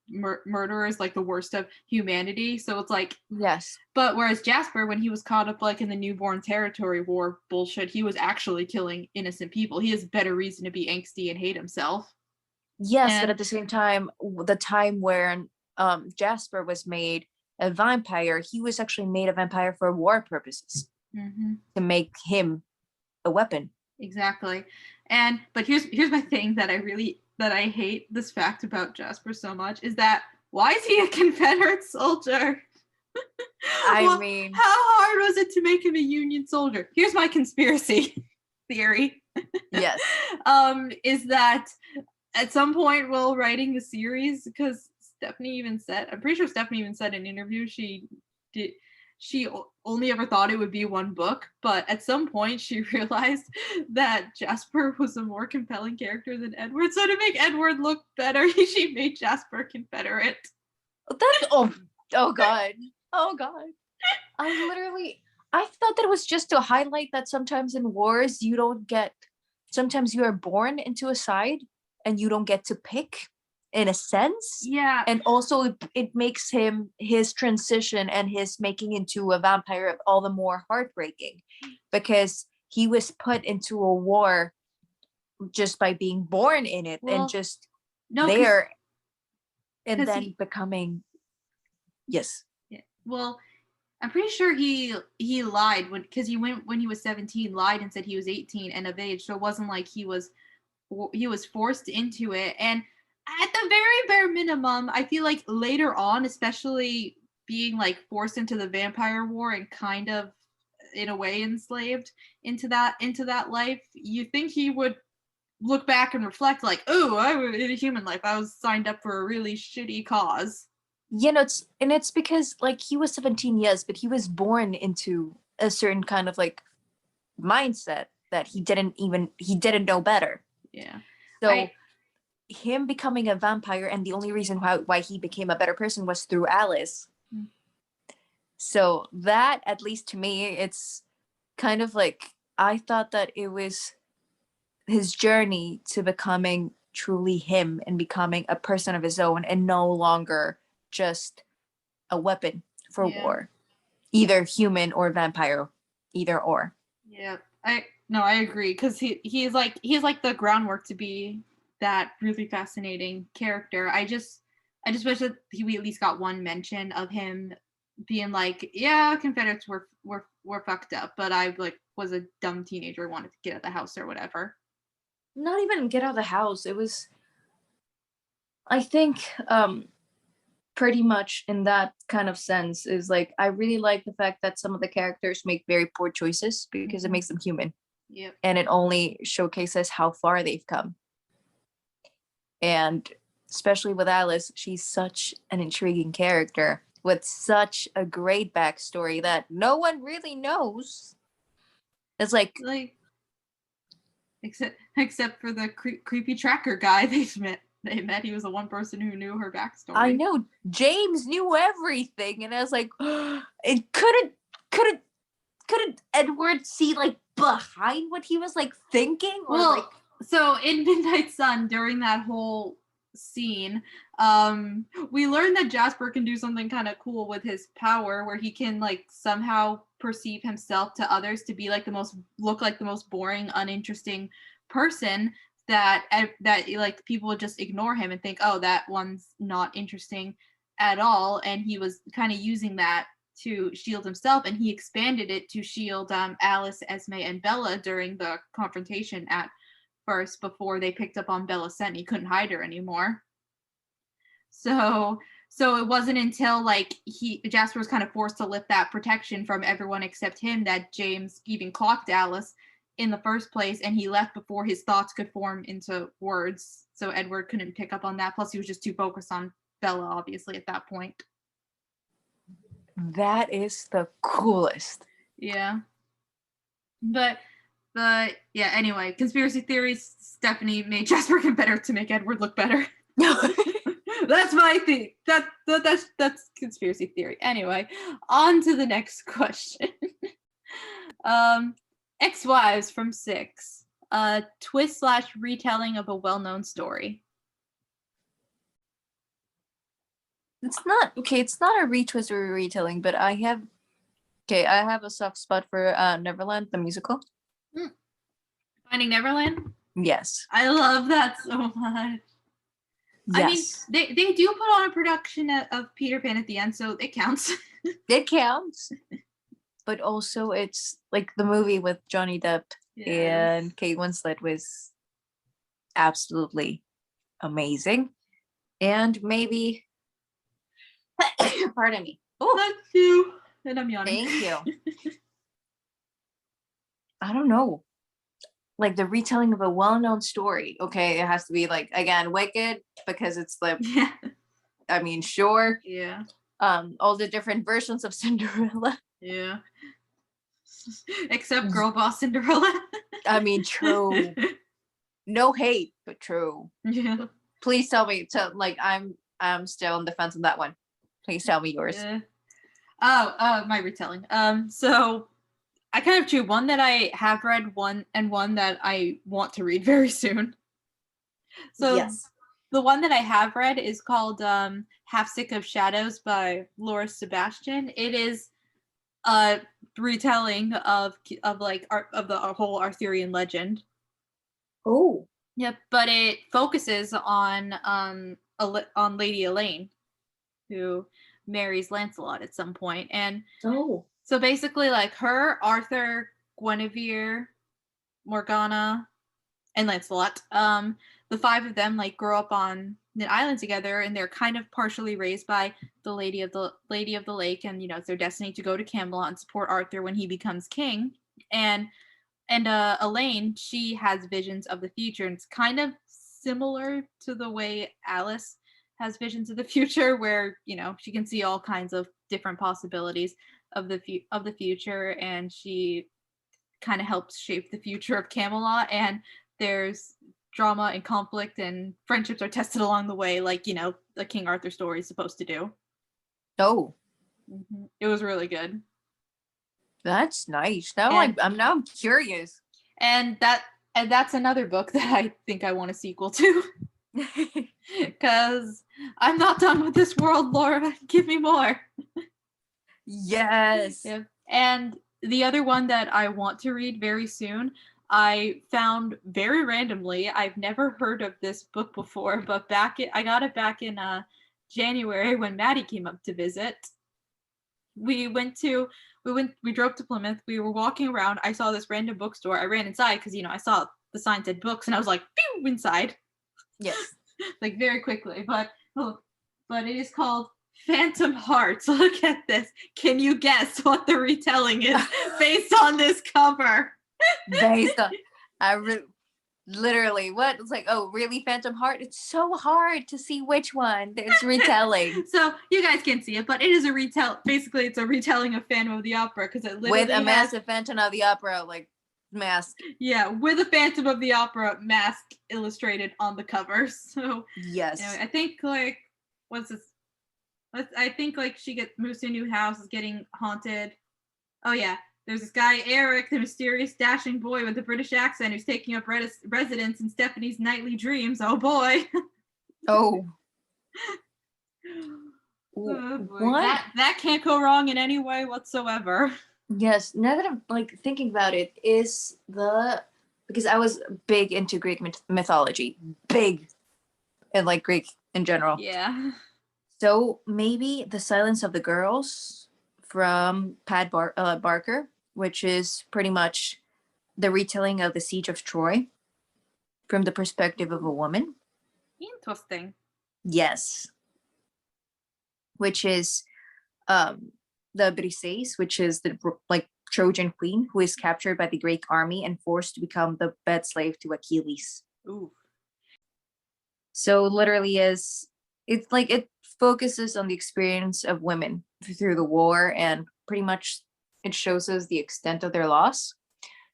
murderers, like the worst of humanity. So it's like, yes. But whereas Jasper, when he was caught up like in the newborn territory war bullshit, he was actually killing innocent people. He has better reason to be angsty and hate himself. Yes, but at the same time, the time where Jasper was made a vampire, he was actually made a vampire for war purposes, to make him a weapon. Exactly. But here's my thing that I hate this fact about Jasper so much is that why is he a Confederate soldier? I mean, how hard was it to make him a Union soldier? Here's my conspiracy theory. Yes. Is that at some point while writing the series, because I'm pretty sure Stephanie even said in an interview she only ever thought it would be one book, but at some point she realized that Jasper was a more compelling character than Edward. So to make Edward look better, she made Jasper Confederate. Oh god. Oh god. I thought that it was just to highlight that sometimes in wars sometimes you are born into a side and you don't get to pick, in a sense. Yeah. And also it makes his transition and his making into a vampire all the more heartbreaking, because he was put into a war just by being born in it, and just there and then becoming. Yes. Yeah. Well, I'm pretty sure he lied because he went when he was 17, lied and said he was 18 and of age. So it wasn't like he was forced into it. And at the very bare minimum, I feel like later on, especially being like forced into the vampire war and kind of in a way enslaved into that life, you think he would look back and reflect like, oh, I was in a human life. I was signed up for a really shitty cause. It's because like he was 17 years, but he was born into a certain kind of like mindset that he didn't know better. Yeah. So him becoming a vampire, and the only reason why he became a better person was through Alice. So that, at least to me, it's kind of like, I thought that it was his journey to becoming truly him and becoming a person of his own and no longer just a weapon for war, either human or vampire, either or. Yeah, I agree, because he's like the groundwork to be that really fascinating character. I just wish that we at least got one mention of him being like, yeah, Confederates were fucked up, but I like was a dumb teenager, wanted to get out of the house or whatever. Not even get out of the house. It was, I think, pretty much in that kind of sense, is like, I really like the fact that some of the characters make very poor choices because it makes them human. Yep. And it only showcases how far they've come. And especially with Alice, she's such an intriguing character with such a great backstory that no one really knows. It's like except for the creepy tracker guy they met. He was the one person who knew her backstory. I know. James knew everything, and I was like, it couldn't Edward see like behind what he was like thinking? Or well, like, so in Midnight Sun, during that whole scene, we learned that Jasper can do something kind of cool with his power, where he can like somehow perceive himself to others to be like look like the most boring, uninteresting person, that like people would just ignore him and think, oh, that one's not interesting at all. And he was kind of using that to shield himself, and he expanded it to shield Alice, Esme, and Bella during the confrontation at first, before they picked up on Bella's scent. He couldn't hide her anymore. So it wasn't until like Jasper was kind of forced to lift that protection from everyone except him that James even clocked Alice in the first place, and he left before his thoughts could form into words. So Edward couldn't pick up on that. Plus, he was just too focused on Bella, obviously, at that point. That is the coolest. Yeah. But yeah, anyway, conspiracy theories, Stephanie made Jasper get better to make Edward look better. That's my thing. That's conspiracy theory. Anyway, on to the next question. Ex-Wives from 6. Twist / retelling of a well-known story. It's not a retwist or a retelling, but I have a soft spot for Neverland, the musical. Finding Neverland? Yes. I love that so much. Yes. I mean, they do put on a production of Peter Pan at the end, so it counts. It counts. But also, it's like the movie with Johnny Depp and Kate Winslet was absolutely amazing. And maybe, pardon me. Oh, thank you. And I'm yawning. Thank you. I don't know. Like the retelling of a well-known story. Okay, it has to be like, again, Wicked, because it's the, I mean, sure. Yeah. All the different versions of Cinderella. Yeah. Except Girl Boss Cinderella. I mean, true. No hate, but true. Yeah. Please tell me. I'm still on the fence on that one. Please tell me yours. Yeah. My retelling. So I kind of choose one that I have read, one that I want to read very soon. So yes. The one that I have read is called Half Sick of Shadows by Laura Sebastian. It is a retelling of the whole Arthurian legend. Oh. Yep, but it focuses on Lady Elaine, who marries Lancelot at some point. And so basically, like, her, Arthur, Guinevere, Morgana, and Lancelot, the 5 of them, like, grow up on an island together, and they're kind of partially raised by the Lady of the Lake, and, you know, it's their destiny to go to Camelot and support Arthur when he becomes king. And Elaine, she has visions of the future, and it's kind of similar to the way Alice has visions of the future, where, you know, she can see all kinds of different possibilities of the future, and she kind of helps shape the future of Camelot. And there's drama and conflict, and friendships are tested along the way, like, you know, the King Arthur story is supposed to do. It was really good. That's nice. I'm curious. And that's another book that I think I want a sequel to. Because I'm not done with this world, Laura. Give me more. Yes. Yeah. And the other one that I want to read very soon, I found very randomly. I've never heard of this book before, but I got it back in January when Maddie came up to visit. We drove to Plymouth. We were walking around. I saw this random bookstore. I ran inside because, you know, I saw the sign said books, and I was like, pew, inside. Yes. Like, very quickly. But it is called Phantom Hearts. Look at this. Can you guess what the retelling is based on this cover? Based on, literally, what? It's like, oh, really, Phantom Heart? It's so hard to see which one it's retelling. So you guys can't see it, but it is basically it's a retelling of Phantom of the Opera, because it literally with a massive Phantom of the Opera, like, mask. Yeah, with a Phantom of the Opera mask illustrated on the cover. So yes. Anyway, I think, like, what's this? I think, like, she moves to a new house, is getting haunted. Oh yeah, there's this guy Eric, the mysterious dashing boy with a British accent, who's taking up residence in Stephanie's nightly dreams. Oh boy. Oh. Oh boy. That can't go wrong in any way whatsoever. Yes, now that I'm, like, thinking about it, because I was big into Greek mythology, big, and, like, Greek in general. Yeah. So maybe The Silence of the Girls from Barker, which is pretty much the retelling of the Siege of Troy from the perspective of a woman. Interesting. Yes. Which is the Briseis, which is the like Trojan queen who is captured by the Greek army and forced to become the bed slave to Achilles. Ooh. So literally it's like it focuses on the experience of women through the war, and pretty much it shows us the extent of their loss.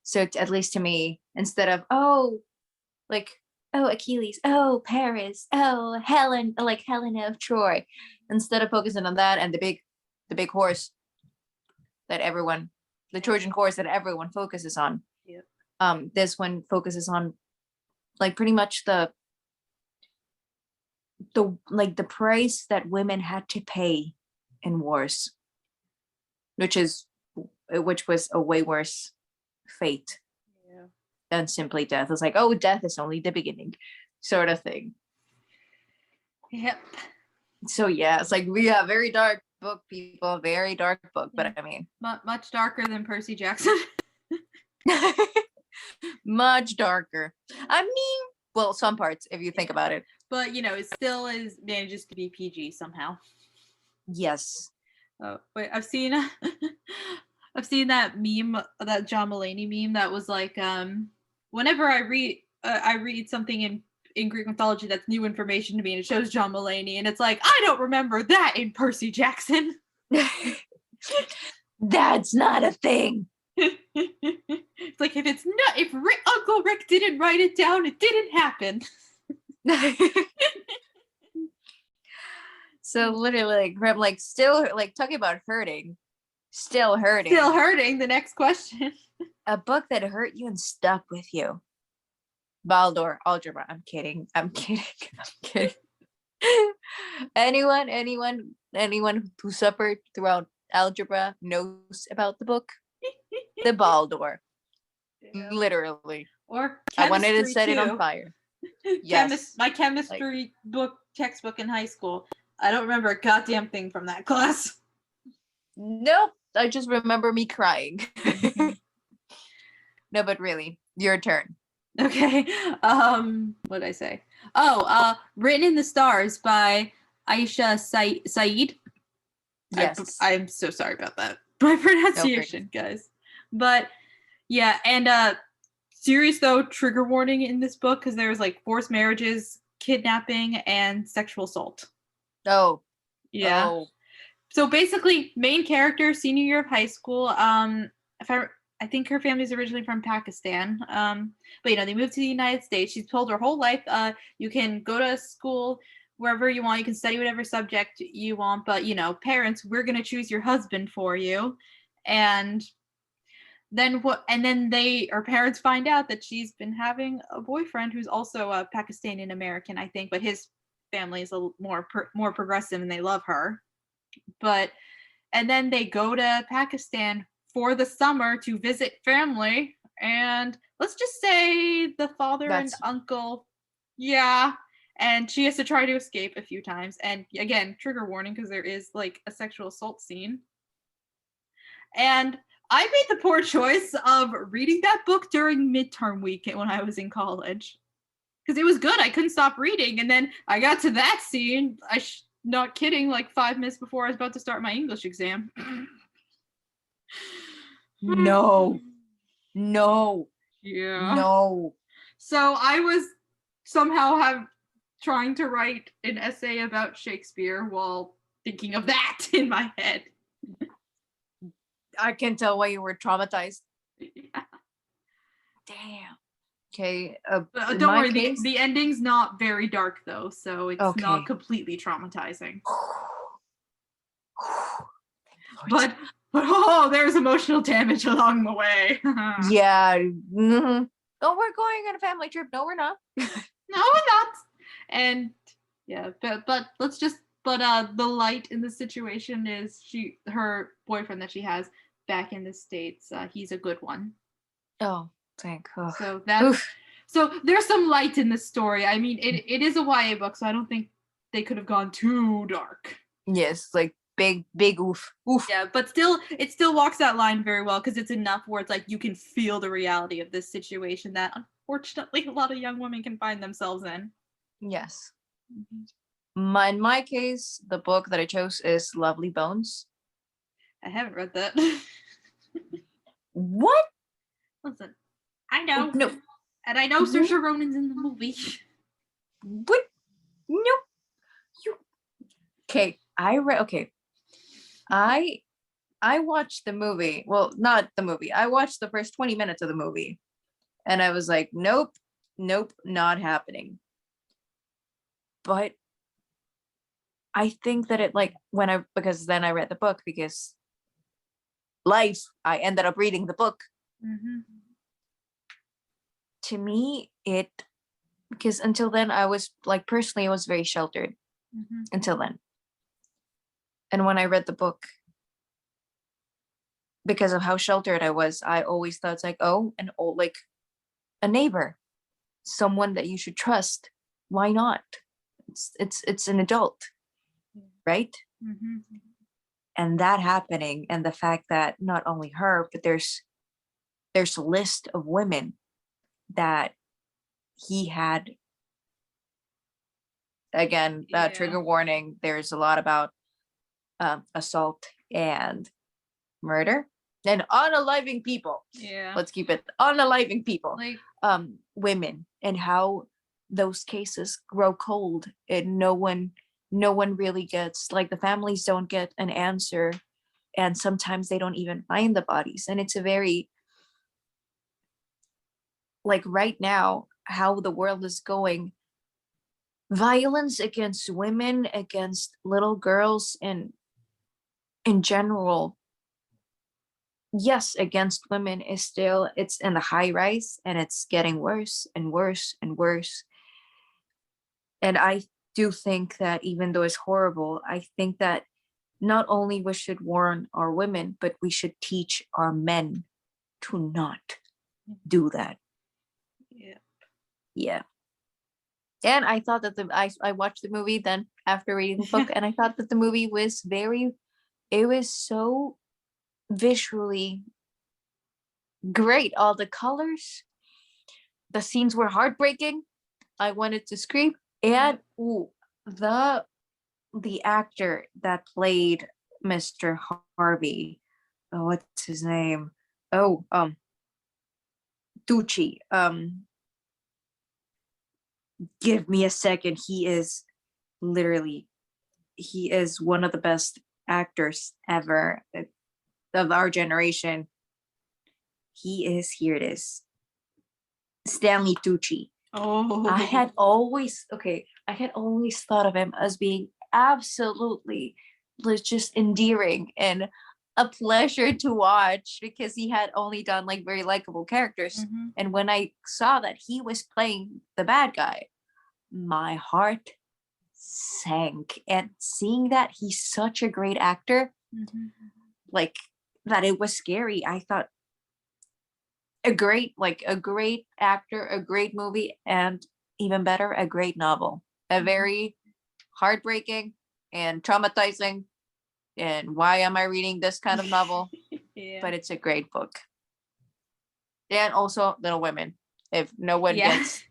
So at least to me, instead of Achilles, oh Paris, oh Helen, like Helena of Troy, instead of focusing on that and the big horse that everyone, the Trojan horse that everyone focuses on. Yeah. This one focuses on like pretty much the price that women had to pay in wars, which was a way worse fate than simply death. It's like, oh, death is only the beginning, sort of thing. Yep. So yeah, it's like, yeah, very dark book, people, very dark book. But I mean, much darker than Percy Jackson. much darker. I mean, well, some parts, if you think about it. But it still manages to be PG somehow. Yes. Oh wait, I've seen that meme, that John Mulaney meme that was like, whenever I read something in Greek mythology that's new information to me, and it shows John Mulaney, and it's like, I don't remember that in Percy Jackson. That's not a thing. It's like, if Uncle Rick didn't write it down, it didn't happen. So literally, I'm like still like talking about hurting. Still hurting. The next question. A book that hurt you and stuck with you. Baldor, algebra. I'm kidding. Anyone who suffered throughout algebra knows about the book. The Baldor. Yeah. Literally. Or I wanted to set it on fire. Yes. My chemistry book textbook in high school. I don't remember a goddamn thing from that class. Nope. I just remember me crying. No, but really, your turn. Okay. What did I say? Oh, Written in the Stars by Aisha Saeed. Yes. I'm so sorry about that. My pronunciation, guys. But yeah, and serious though, trigger warning in this book, because there's like forced marriages, kidnapping, and sexual assault. Oh. Yeah. Oh. So basically, main character, senior year of high school. I think her family's originally from Pakistan. But they moved to the United States. She's told her whole life, you can go to school wherever you want. You can study whatever subject you want. But parents, we're gonna choose your husband for you. And then her parents find out that she's been having a boyfriend who's also a Pakistani American, I think, but his family is a more progressive and they love her. And then they go to Pakistan for the summer to visit family, and let's just say the father and uncle, and she has to try to escape a few times. And again, trigger warning, because there is like a sexual assault scene. And I made the poor choice of reading that book during midterm week when I was in college, because it was good. I couldn't stop reading, and then I got to that scene. Not kidding, like 5 minutes before I was about to start my English exam. No. Yeah. No. So I was somehow trying to write an essay about Shakespeare while thinking of that in my head. I can tell why you were traumatized. Yeah. Damn. Okay. Don't worry, the ending's not very dark though, so it's not completely traumatizing. But there's emotional damage along the way. Yeah. Mm-hmm. Oh, we're going on a family trip. No, we're not. No, we're not. And yeah, but the light in the situation is her boyfriend that she has back in the States. He's a good one. Oh, thank God. So there's some light in the story. I mean, it is a YA book, so I don't think they could have gone too dark. Yes, like big oof. Yeah, but it still walks that line very well because it's enough where it's like you can feel the reality of this situation that unfortunately a lot of young women can find themselves in. Yes. In my case, the book that I chose is Lovely Bones. I haven't read that. What? Listen, I know. No. And I know Saoirse Ronan's in the movie. What? Nope. Okay, I watched the movie. Well, not the movie. I watched the first 20 minutes of the movie. And I was like, nope, not happening. But I think that it because then I read the book because I ended up reading the book. Mm-hmm. To me, because until then I was personally I was very sheltered until then. And when I read the book, because of how sheltered I was, I always thought it's like, oh, a neighbor, someone that you should trust. Why not? It's an adult, right? Mm-hmm. And that happening, and the fact that not only her, but there's a list of women that he had. Again, trigger warning. There's a lot about assault and murder and unaliving people. Yeah. Let's keep it unaliving people. Like Women, and how those cases grow cold and no one really gets, the families don't get an answer, and sometimes they don't even find the bodies. And it's a very, right now, how the world is going, violence against women, against little girls, and in general, yes, against women it's in the high rise, and it's getting worse and worse and worse. And I do think that even though it's horrible, I think that not only we should warn our women, but we should teach our men to not do that. Yeah. And I thought that I watched the movie then after reading the book, and I thought that the movie was it was so visually great. All the colors, the scenes were heartbreaking. I wanted to scream. And the actor that played Mr. Harvey, what's his name? Tucci. Give me a second. He is one of the best actors ever of our generation. Here it is. Stanley Tucci. Oh. I had always thought of him as being absolutely just endearing and a pleasure to watch, because he had only done very likable characters. And when I saw that he was playing the bad guy, my heart sank. And seeing that he's such a great actor, that it was scary. I thought a great actor, a great movie, and even better, a great novel. A very heartbreaking and traumatizing, and why am I reading this kind of novel? Yeah. But it's a great book. And also Little Women. If no one gets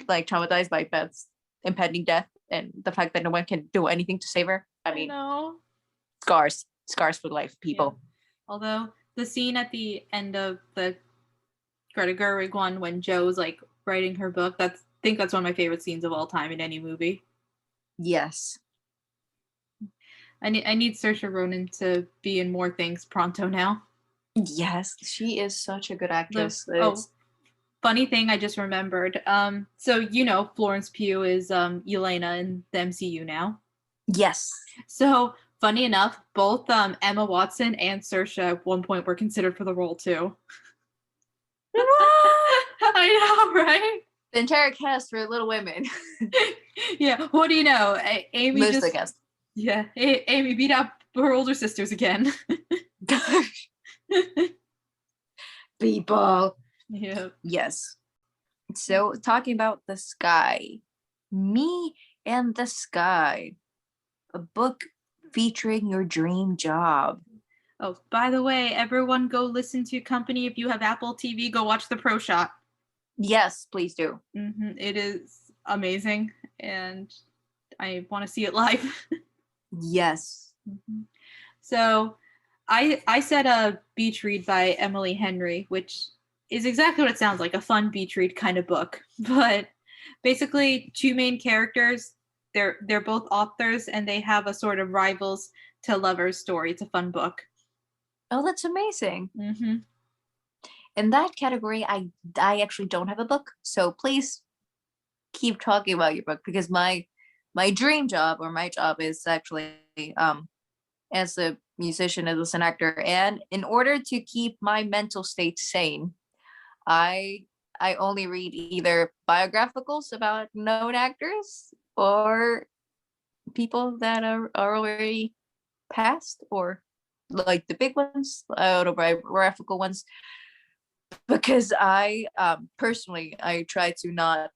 traumatized by Beth's impending death and the fact that no one can do anything to save her, I mean, scars for life, people. Yeah. Although the scene at the end of the Greta Gerwig one, when Joe's writing her book, I think that's one of my favorite scenes of all time in any movie. Yes. I need Saoirse Ronan to be in more things pronto now. Yes, she is such a good actress. Funny thing I just remembered. So Florence Pugh is Yelena in the MCU now. Yes. So funny enough, both Emma Watson and Saoirse at one point were considered for the role too. I know, right? The entire cast for Little Women. Yeah. What do you know? Amy Most of the cast. Yeah. Amy beat up her older sisters again. People. Yeah. Yes. So talking about the sky, Me and the Sky, a book featuring your dream job. Oh, by the way, everyone go listen to Company. If you have Apple TV, go watch the Pro Shot. Yes, please do. It is amazing, and I want to see it live. Yes. So I said a beach read by Emily Henry, which is exactly what it sounds like, a fun beach read kind of book. But basically, two main characters, they're both authors, and they have a sort of rivals to lovers story. It's a fun book. Oh, that's amazing. In that category, I actually don't have a book, so please keep talking about your book, because my dream job, or my job, is actually as a musician, as an actor, and in order to keep my mental state sane, I only read either biographicals about known actors or people that are already passed, or like the big ones, autobiographical ones, because I personally, I try to not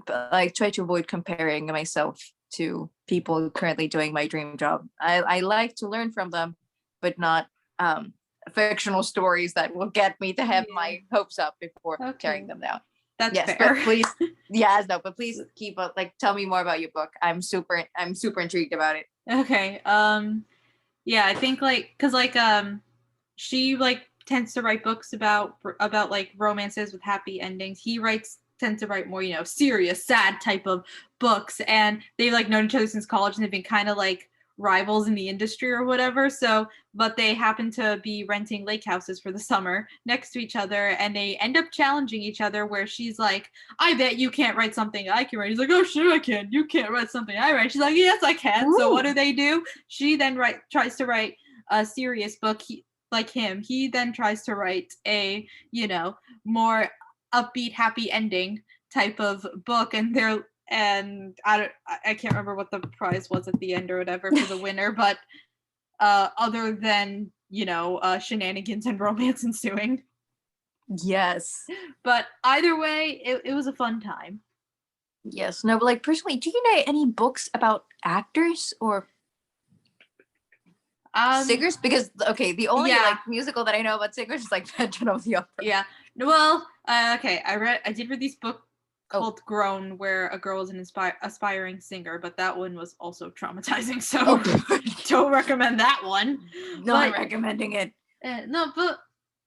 I try to avoid comparing myself to people currently doing my dream job. I like to learn from them, but not fictional stories that will get me to have my hopes up before tearing them down. That's yes, fair. But please, but please keep tell me more about your book. I'm super intrigued about it. Okay. Yeah, I think because she tends to write books about like romances with happy endings. He tends to write more, serious, sad type of books, and they've known each other since college, and they've been kind of rivals in the industry or whatever. So, but they happen to be renting lake houses for the summer next to each other, and they end up challenging each other, where she's like, I bet you can't write something I can write. He's like, oh, sure I can. You can't write something I write. She's like, yes, I can. Ooh. So what do? She then tries to write a serious book. He then tries to write a, more upbeat, happy ending type of book, and I can't remember what the prize was at the end or whatever for the winner, but other than shenanigans and romance ensuing. Yes, but either way, it was a fun time. Yes, no, but personally, do you know any books about actors or singers? Because the only musical that I know about singers is Phantom of the Opera. Yeah, well, okay, I did read this book called Grown, where a girl is an aspiring singer, but that one was also traumatizing, so don't recommend that one. Not recommending it. No, but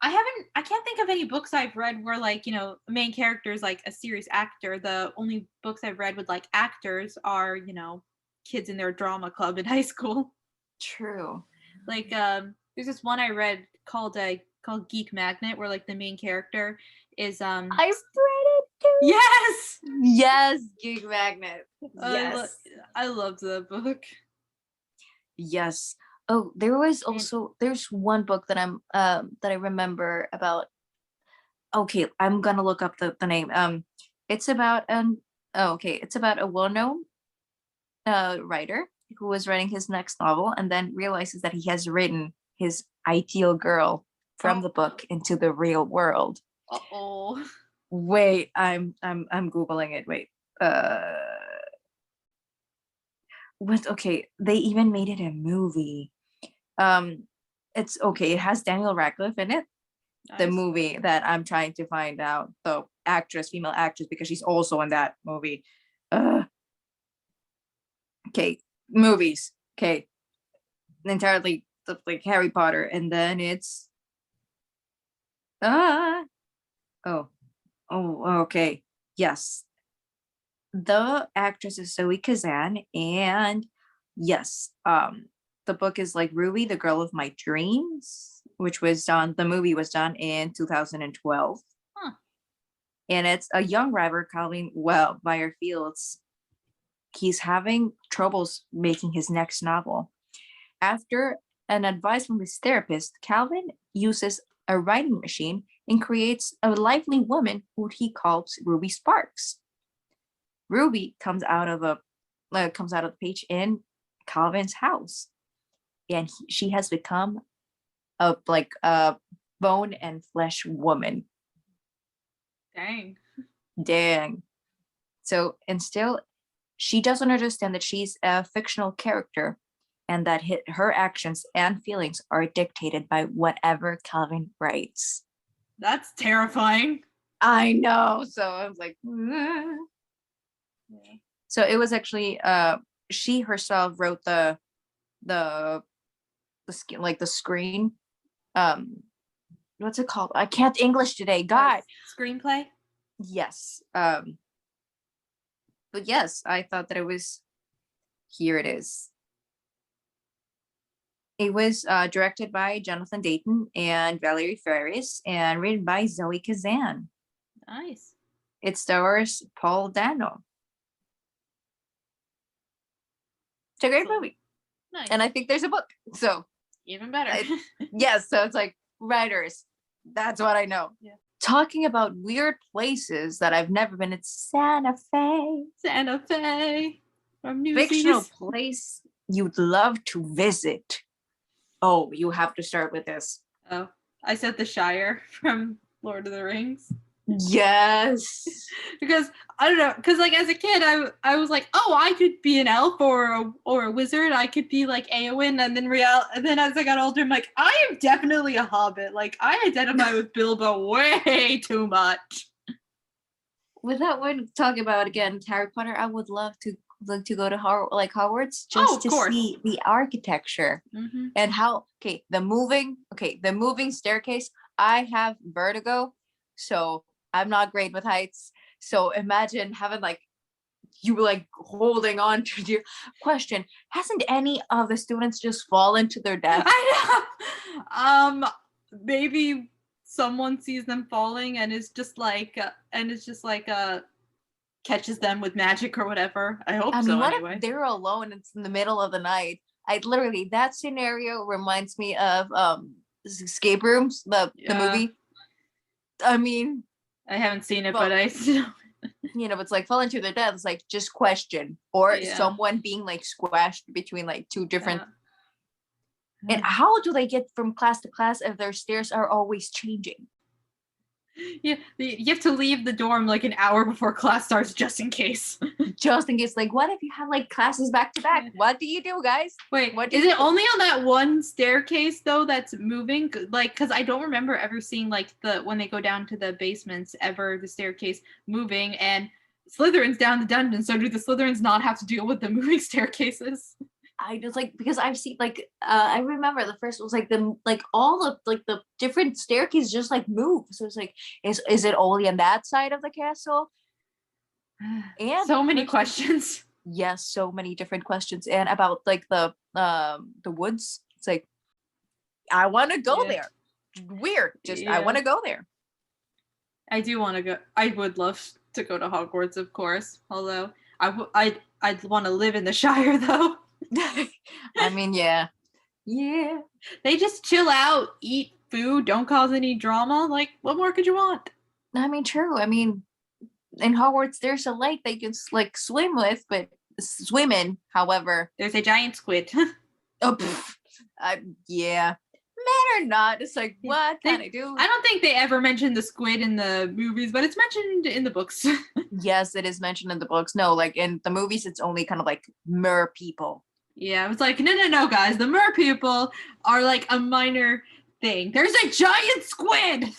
I can't think of any books I've read where the main character is a serious actor. The only books I've read with actors are, kids in their drama club in high school. True. There's this one I read called Geek Magnet, where the main character is I've read it too. Yes, Geek Magnet. Yes. I loved that book. Yes. Oh, there's one book that I remember about. Okay, I'm gonna look up the name. It's about it's about a well-known writer who was writing his next novel, and then realizes that he has written his ideal girl from the book into the real world. Uh-oh. Wait, I'm Googling it. Wait. What? Okay, they even made it a movie. It's okay. It has Daniel Radcliffe in it. Nice. The movie that I'm trying to find out the female actress, because she's also in that movie. Okay, movies. Okay, entirely Harry Potter, and then it's okay. Yes, the actress is Zoe Kazan, and yes, the book is Ruby, the Girl of My Dreams, which was done. The movie was done in 2012. Huh. And it's a young writer, Calvin Byerfields. He's having troubles making his next novel. After an advice from his therapist, Calvin uses a writing machine and creates a lively woman who he calls Ruby Sparks. Ruby comes out of the page in Calvin's house, and she has become a bone and flesh woman. Dang. So, and still, she doesn't understand that she's a fictional character, and that her actions and feelings are dictated by whatever Calvin writes. That's terrifying. I know. So I was like, So it was actually she herself wrote the screen. What's it called? I can't English today. God. Screenplay? Yes. But yes, I thought that it was. Here it is. It was directed by Jonathan Dayton and Valerie Faris and written by Zoe Kazan. Nice. It stars Paul Dano. It's a great movie. Nice. And I think there's a book. So even better. Yes, so it's like writers. That's what I know. Yeah. Talking about weird places that I've never been, it's Santa Fe. Santa Fe from Fictional Newsies. place you'd love to visit. Oh, you have to start with this. Oh, I said the Shire from Lord of the Rings. Yes. Because I don't know, because like as a kid I was like, oh, I could be an elf or a wizard, I could be like Eowyn, and then as I got older I'm like, I am definitely a hobbit. Like I identify with Bilbo way too much. Without one talking about again Harry Potter, I would love to go to Hogwarts just to see the architecture and how the moving staircase. I have vertigo, so I'm not great with heights. So imagine having you holding on to your question. Hasn't any of the students just fallen to their death? I know. Maybe someone sees them falling and is just catches them with magic or whatever. I hope so. What anyway, if they're alone? It's in the middle of the night. That scenario reminds me of Escape Rooms, the movie. I mean, I haven't seen it, but I it's like falling to their death. It's like just question or someone being squashed between two different. And how do they get from class to class if their stairs are always changing? Yeah, you have to leave the dorm an hour before class starts just in case. Just in case. What if you have classes back to back? What do you do, guys? Wait, is it only on that one staircase though that's moving? Because I don't remember ever seeing when they go down to the basements ever the staircase moving, and Slytherin's down the dungeon. So do the Slytherins not have to deal with the moving staircases? I just because I've seen I remember the first was all of the different staircases just move. So it's is it only on that side of the castle? And so many questions. Yes, so many different questions. And about the woods. It's I want to go there. Weird. I want to go there. I do want to go. I would love to go to Hogwarts, of course. Although I'd want to live in the Shire though. I mean, yeah. They just chill out, eat food, don't cause any drama. What more could you want? I mean, true. I mean, in Hogwarts, there's a lake they can swim in. However, there's a giant squid. Yeah. Man or not, it's what can I do? I don't think they ever mentioned the squid in the movies, but it's mentioned in the books. Yes, it is mentioned in the books. No, in the movies, it's only kind of mer people. Yeah, it's no, guys. The mer people are a minor thing. There's a giant squid!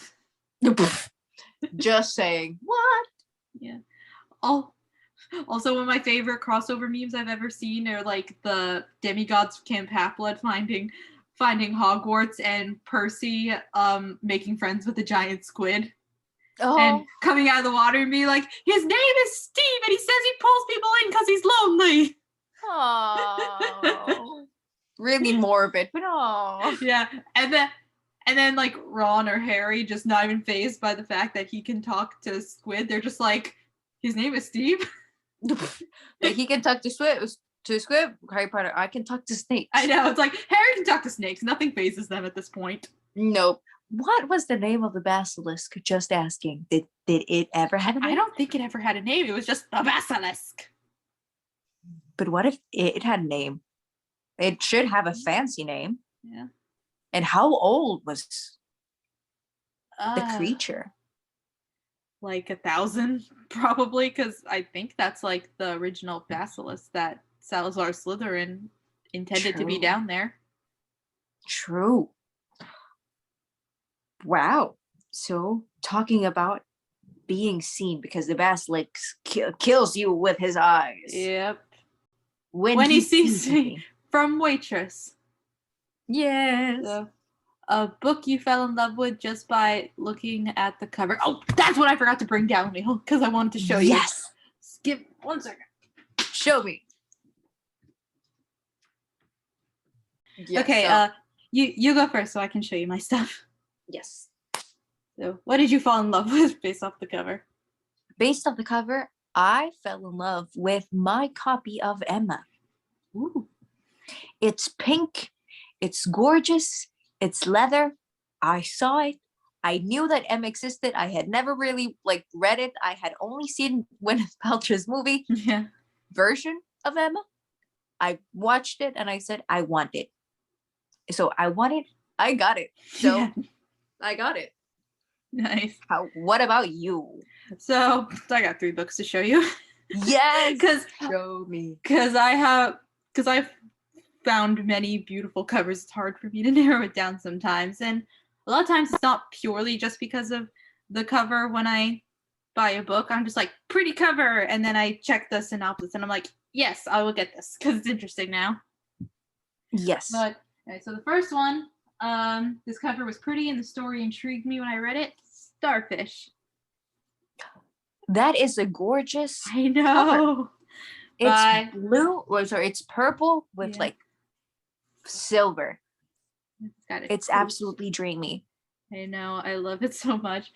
Just saying. What? Yeah. Also, one of my favorite crossover memes I've ever seen are the demigods of Camp Half-Blood finding Hogwarts and Percy making friends with the giant squid. Oh. And coming out of the water and being his name is Steve and he says he pulls people in because he's lonely. Oh. Really morbid, but oh. Yeah. And then Ron or Harry just not even fazed by the fact that he can talk to squid. They're just his name is Steve. He can talk to squid. Harry Potter, I can talk to snakes. I know, it's Harry can talk to snakes. Nothing phases them at this point. Nope. What was the name of the basilisk? Just asking. Did it ever have a name? I don't think it ever had a name. It was just the basilisk. But what if it had a name? It should have a fancy name. Yeah. And how old was the creature? 1,000 probably, because I think that's the original basilisk that Salazar Slytherin intended to be True. down there. True. Wow. So talking about being seen, because the basilisk kills you with his eyes. Yep. When he sees me from Waitress. Yes. So, a book you fell in love with just by looking at the cover. Oh, that's what I forgot to bring down, because I wanted to show you. Yes. Skip 1 second. Show me. Yes, Okay, so- you go first so I can show you my stuff. Yes. So, what did you fall in love with based off the cover? Based off the cover, I fell in love with my copy of Emma. Ooh. It's pink. It's gorgeous. It's leather. I saw it. I knew that Emma existed. I had never really read it. I had only seen Gwyneth Paltrow's movie Yeah. version of Emma. I watched it and I said, I want it. So I want it. I got it. So Yeah. I got it. Nice. What about you? So, I got 3 books to show you. Yes. Show me. Because I've found many beautiful covers. It's hard for me to narrow it down sometimes. And a lot of times it's not purely just because of the cover. When I buy a book, I'm just like, pretty cover. And then I check the synopsis and I'm like, yes, I will get this because it's interesting now. Yes. But, okay, so the first one, this cover was pretty and the story intrigued me when I read it. Starfish. That is a gorgeous I know. It's blue, or sorry, it's purple with Yeah. silver. Got It's absolutely dreamy. I know. I love it so much.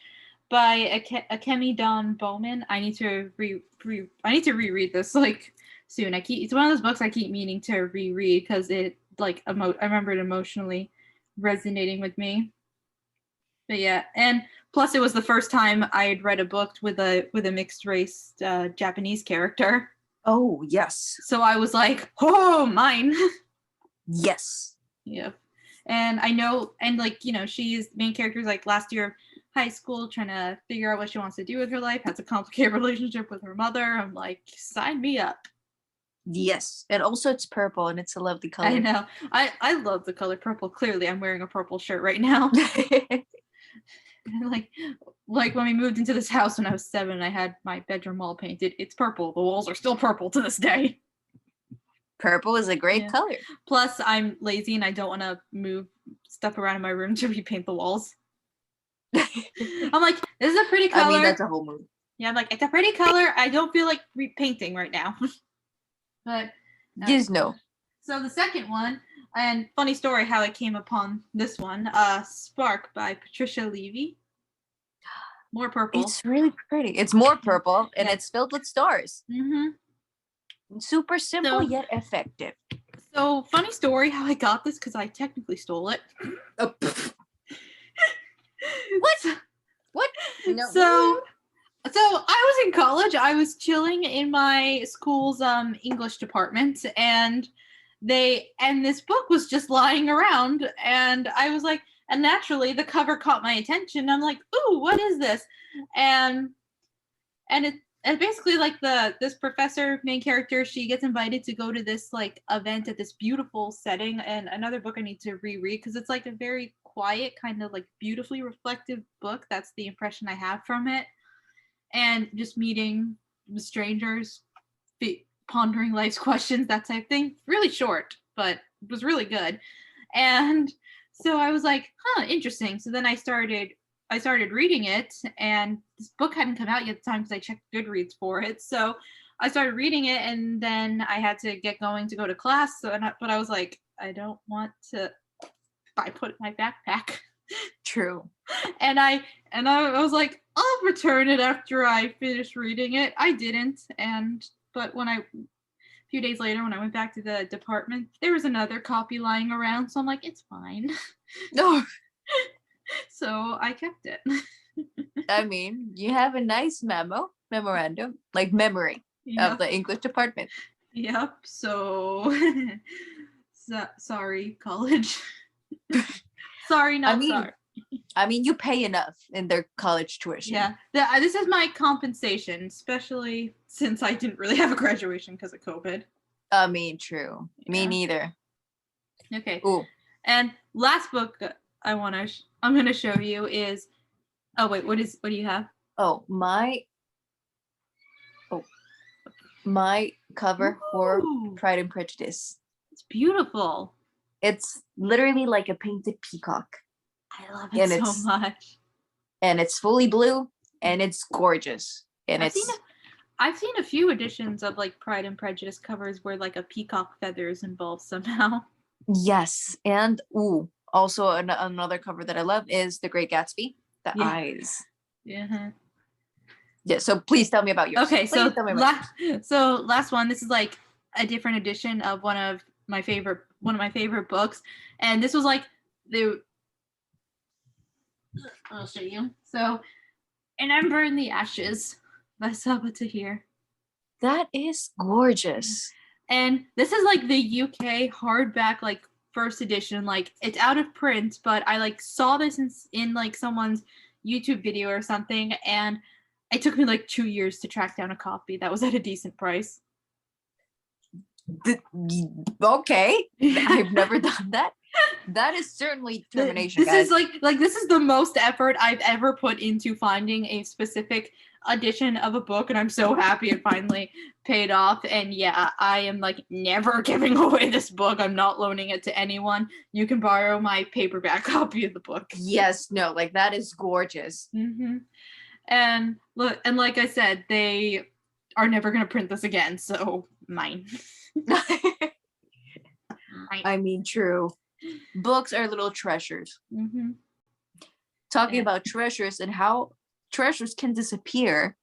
By Akemi Dawn Bowman. I need to reread this soon. It's one of those books I keep meaning to reread because it I remember it emotionally resonating with me. But yeah, and plus it was the first time I had read a book with a mixed race Japanese character. Oh yes. So I was like, oh, mine. Yes. Yeah. And I know, and she's main character's last year of high school trying to figure out what she wants to do with her life, has a complicated relationship with her mother. I'm like, sign me up. Yes. And also it's purple and it's a lovely color. I know. I love the color purple. Clearly I'm wearing a purple shirt right now. And when we moved into this house when I was 7, I had my bedroom wall painted. It's purple. The walls are still purple to this day. Purple is a great color. Plus, I'm lazy and I don't want to move stuff around in my room to repaint the walls. I'm like, this is a pretty color. I mean, that's a whole mood. Yeah, I'm like, it's a pretty color. I don't feel like repainting right now. But Just no. So the second one, and funny story how I came upon this one, Spark by Patricia Levy. More purple. It's really pretty. It's more purple and it's filled with stars. Mm-hmm. Super simple yet effective. So funny story how I got this because I technically stole it. What? No. So I was in college. I was chilling in my school's English department, and this book was just lying around, and I was like, and naturally the cover caught my attention. I'm like, ooh, what is this? And basically this professor main character, she gets invited to go to this event at this beautiful setting. And another book I need to reread because it's a very quiet kind of beautifully reflective book. That's the impression I have from it. And just meeting strangers, pondering life's questions, that type of thing. Really short, but it was really good. And so I was like, huh, interesting. So then I started reading it, and this book hadn't come out yet at the time because I checked Goodreads for it. So I started reading it, and then I had to get going to go to class. But I was like, I don't want to. I put it in my backpack. True. And I was like, I'll return it after I finish reading it. I didn't, but a few days later when I went back to the department, there was another copy lying around. So I'm like, it's fine. No. So I kept it. I mean, you have a nice memorandum, memory of the English department. Yep. So sorry, college. Sorry, not sorry. I mean, you pay enough in their college tuition. Yeah. This is my compensation, especially since I didn't really have a graduation because of COVID. I mean, true. Me neither. Okay. Ooh. And last book I'm going to show you is. Oh wait, what do you have? Oh, my cover for Pride and Prejudice. It's beautiful. It's literally like a painted peacock. I love it so much. And it's fully blue, and it's gorgeous. And I've seen a few editions of like Pride and Prejudice covers where like a peacock feather is involved somehow. Yes, and also another cover that I love is The Great Gatsby. The eyes. Yeah. Yeah. So please tell me about yours. Okay, so last one. This is like a different edition of one of my favorite books, and this was like I'll show you. So, An Ember in the Ashes by Sabaa Tahir. That is gorgeous. And this is like the UK hardback, like first edition. Like it's out of print, but I like saw this in like someone's YouTube video or something, and it took me like 2 years to track down a copy that was at a decent price. Okay, I've never done that. That is certainly determination. This is like this is the most effort I've ever put into finding a specific edition of a book, and I'm so happy it finally paid off. And yeah, I am like never giving away this book. I'm not loaning it to anyone. You can borrow my paperback copy of the book. Yes, no, like that is gorgeous. Mm-hmm. And look, and like I said, they are never gonna print this again, so mine. I mean, true. Books are little treasures. Mm-hmm. Talking about treasures and how treasures can disappear.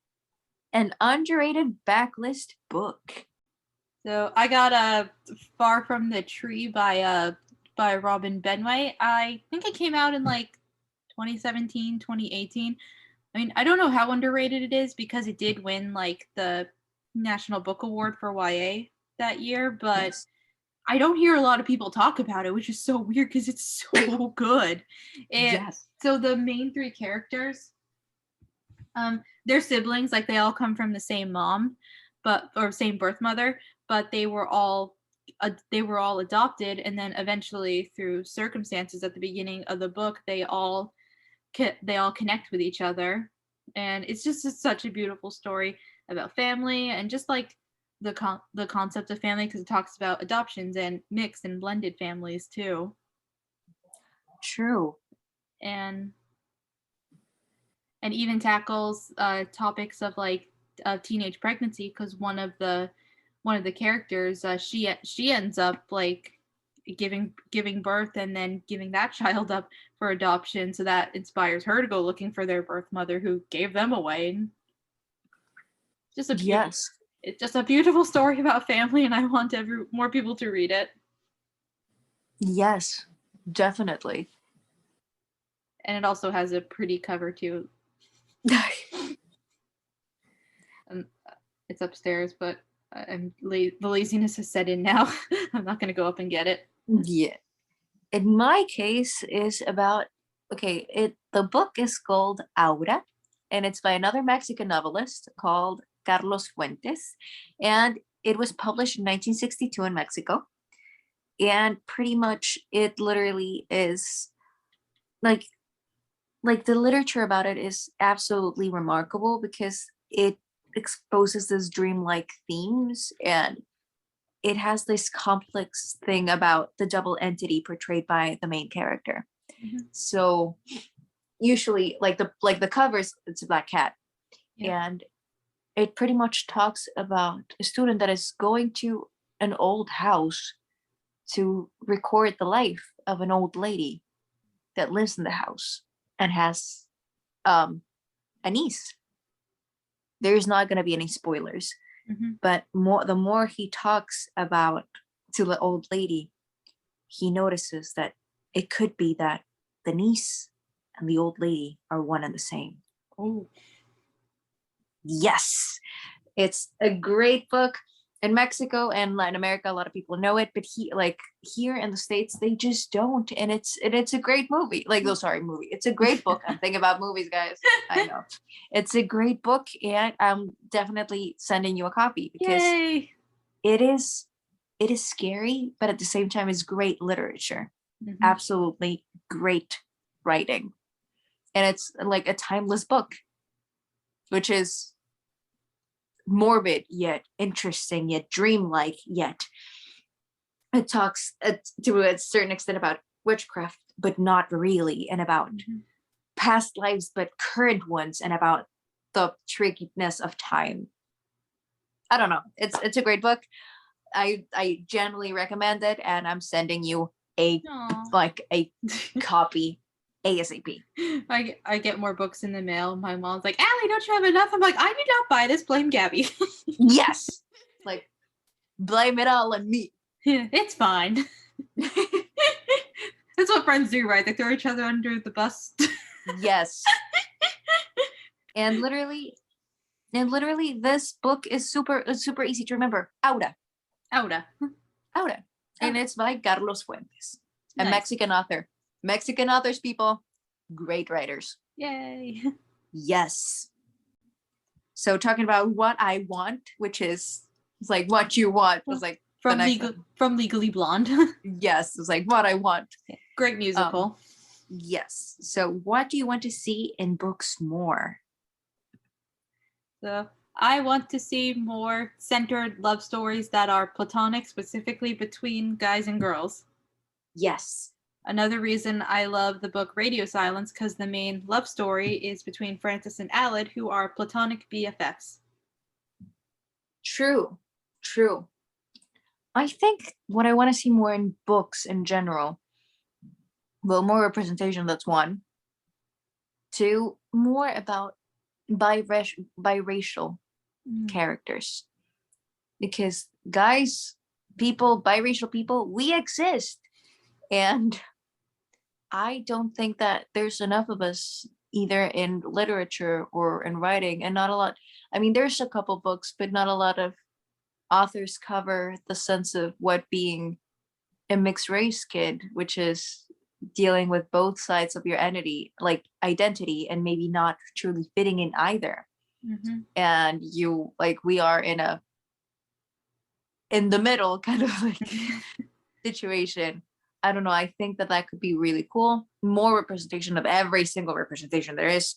An underrated backlist book. So I got a Far From the Tree by Robin Benway. I think it came out in like 2017, 2018. I mean, I don't know how underrated it is because it did win like the National Book Award for YA that year, but yes. I don't hear a lot of people talk about it, which is so weird because it's so good. Yes. So the main three characters, they're siblings, like they all come from the same mom, or same birth mother, but they were all adopted, and then eventually through circumstances at the beginning of the book, they all connect with each other, and it's just such a beautiful story about family and just like the concept of family, because it talks about adoptions and mixed and blended families too. True. And even tackles topics of like teenage pregnancy, because one of the characters she ends up like giving birth and then giving that child up for adoption, so that inspires her to go looking for their birth mother who gave them away. It's just a beautiful story about family, and I want more people to read it. Yes, definitely. And it also has a pretty cover too. It's upstairs, but the laziness has set in now. I'm not going to go up and get it. Yeah. In my case is about, the book is called Aura, and it's by another Mexican novelist called Carlos Fuentes, and it was published in 1962 in Mexico. And pretty much it literally is like the literature about it is absolutely remarkable because it exposes this dreamlike themes, and it has this complex thing about the double entity portrayed by the main character. Mm-hmm. So usually like the covers, it's a black cat. Yeah. And it pretty much talks about a student that is going to an old house to record the life of an old lady that lives in the house and has a niece. There's not going to be any spoilers. Mm-hmm. But the more he talks to the old lady, he notices that it could be that the niece and the old lady are one and the same. Oh. Yes. It's a great book. In Mexico and Latin America, a lot of people know it, but here in the States, they just don't. And it's a great movie. Movie. It's a great book. I'm thinking about movies, guys. I know. It's a great book, and I'm definitely sending you a copy because Yay! it is it is scary, but at the same time it's great literature. Mhm. Absolutely great writing. And it's like a timeless book, which is morbid yet interesting yet dreamlike, yet it talks to a certain extent about witchcraft but not really, and about past lives but current ones, and about the trickiness of time. I don't know, it's a great book. I generally recommend it, and I'm sending you a copy ASAP. I get more books in the mail. My mom's like, Allie, don't you have enough? I'm like, I did not buy this. Blame Gaby. Yes. Like, blame it all on me. It's fine. That's what friends do, right? They throw each other under the bus. Yes. And literally, this book is super easy to remember. Auda. And it's by Carlos Fuentes, a Nice. Mexican author. Mexican authors, people, great writers. Yay. Yes. So talking about what I want, which is it's like what you want, was like from Legally Blonde. Yes, it's like what I want. Great musical. Yes. So what do you want to see in books more? So I want to see more centered love stories that are platonic, specifically between guys and girls. Yes. Another reason I love the book Radio Silence, because the main love story is between Francis and Aled, who are platonic BFFs. True. I think what I want to see more in books in general, well, more representation, that's one. Two, more about biracial characters. Because guys, people, biracial people, we exist. And I don't think that there's enough of us either in literature or in writing, and not a lot. I mean, there's a couple books, but not a lot of authors cover the sense of what being a mixed race kid, which is dealing with both sides of your identity, and maybe not truly fitting in either. And you, like, we are in the middle kind of like situation. I don't know. I think that could be really cool. More representation of every single representation there is.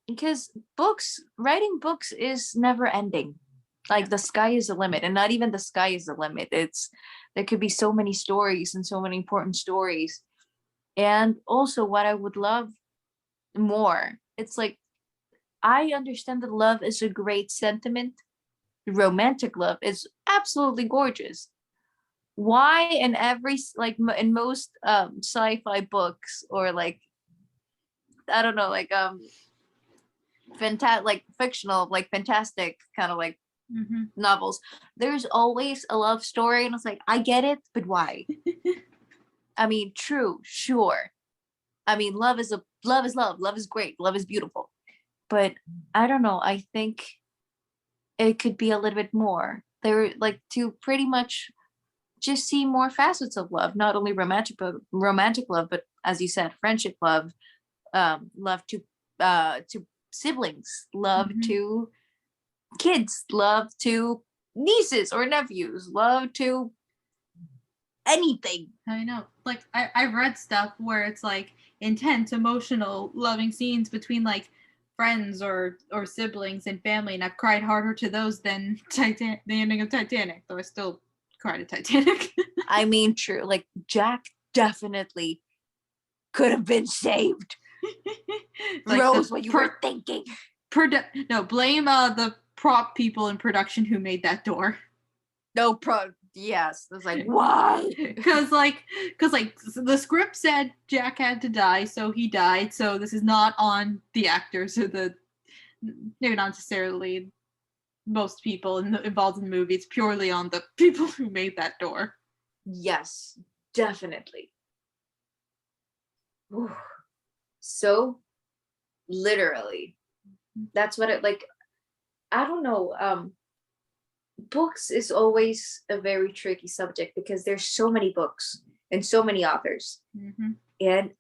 Because writing books is never ending. Like, the sky is the limit, and not even the sky is the limit. There could be so many stories and so many important stories. And also what I would love more, it's like, I understand that love is a great sentiment. Romantic love is absolutely gorgeous. Why in in most sci-fi books, or like, I don't know, like fictional, like fantastic kind of like novels, there's always a love story, and it's like, I get it, but why? I mean, true, sure. I mean, love is love is great, love is beautiful, but I don't know, I think it could be a little bit more there, like, to pretty much just see more facets of love, not only romantic love, but as you said, friendship love, love to siblings, love to kids, love to nieces or nephews, love to anything. I know. Like, I've read stuff where it's like intense, emotional, loving scenes between like friends or siblings and family, and I've cried harder to those than the ending of Titanic, though I still cried at Titanic. I mean, true. Like, Jack definitely could have been saved. Like, Rose, what you were thinking. Blame the prop people in production who made that door. No yes. It was like, why? Because the script said Jack had to die, so he died. So this is not on the actors or maybe not necessarily most people involved in the movie. It's purely on the people who made that door. Yes, definitely. Ooh. So literally, that's what it, like, I don't know, books is always a very tricky subject because there's so many books and so many authors, and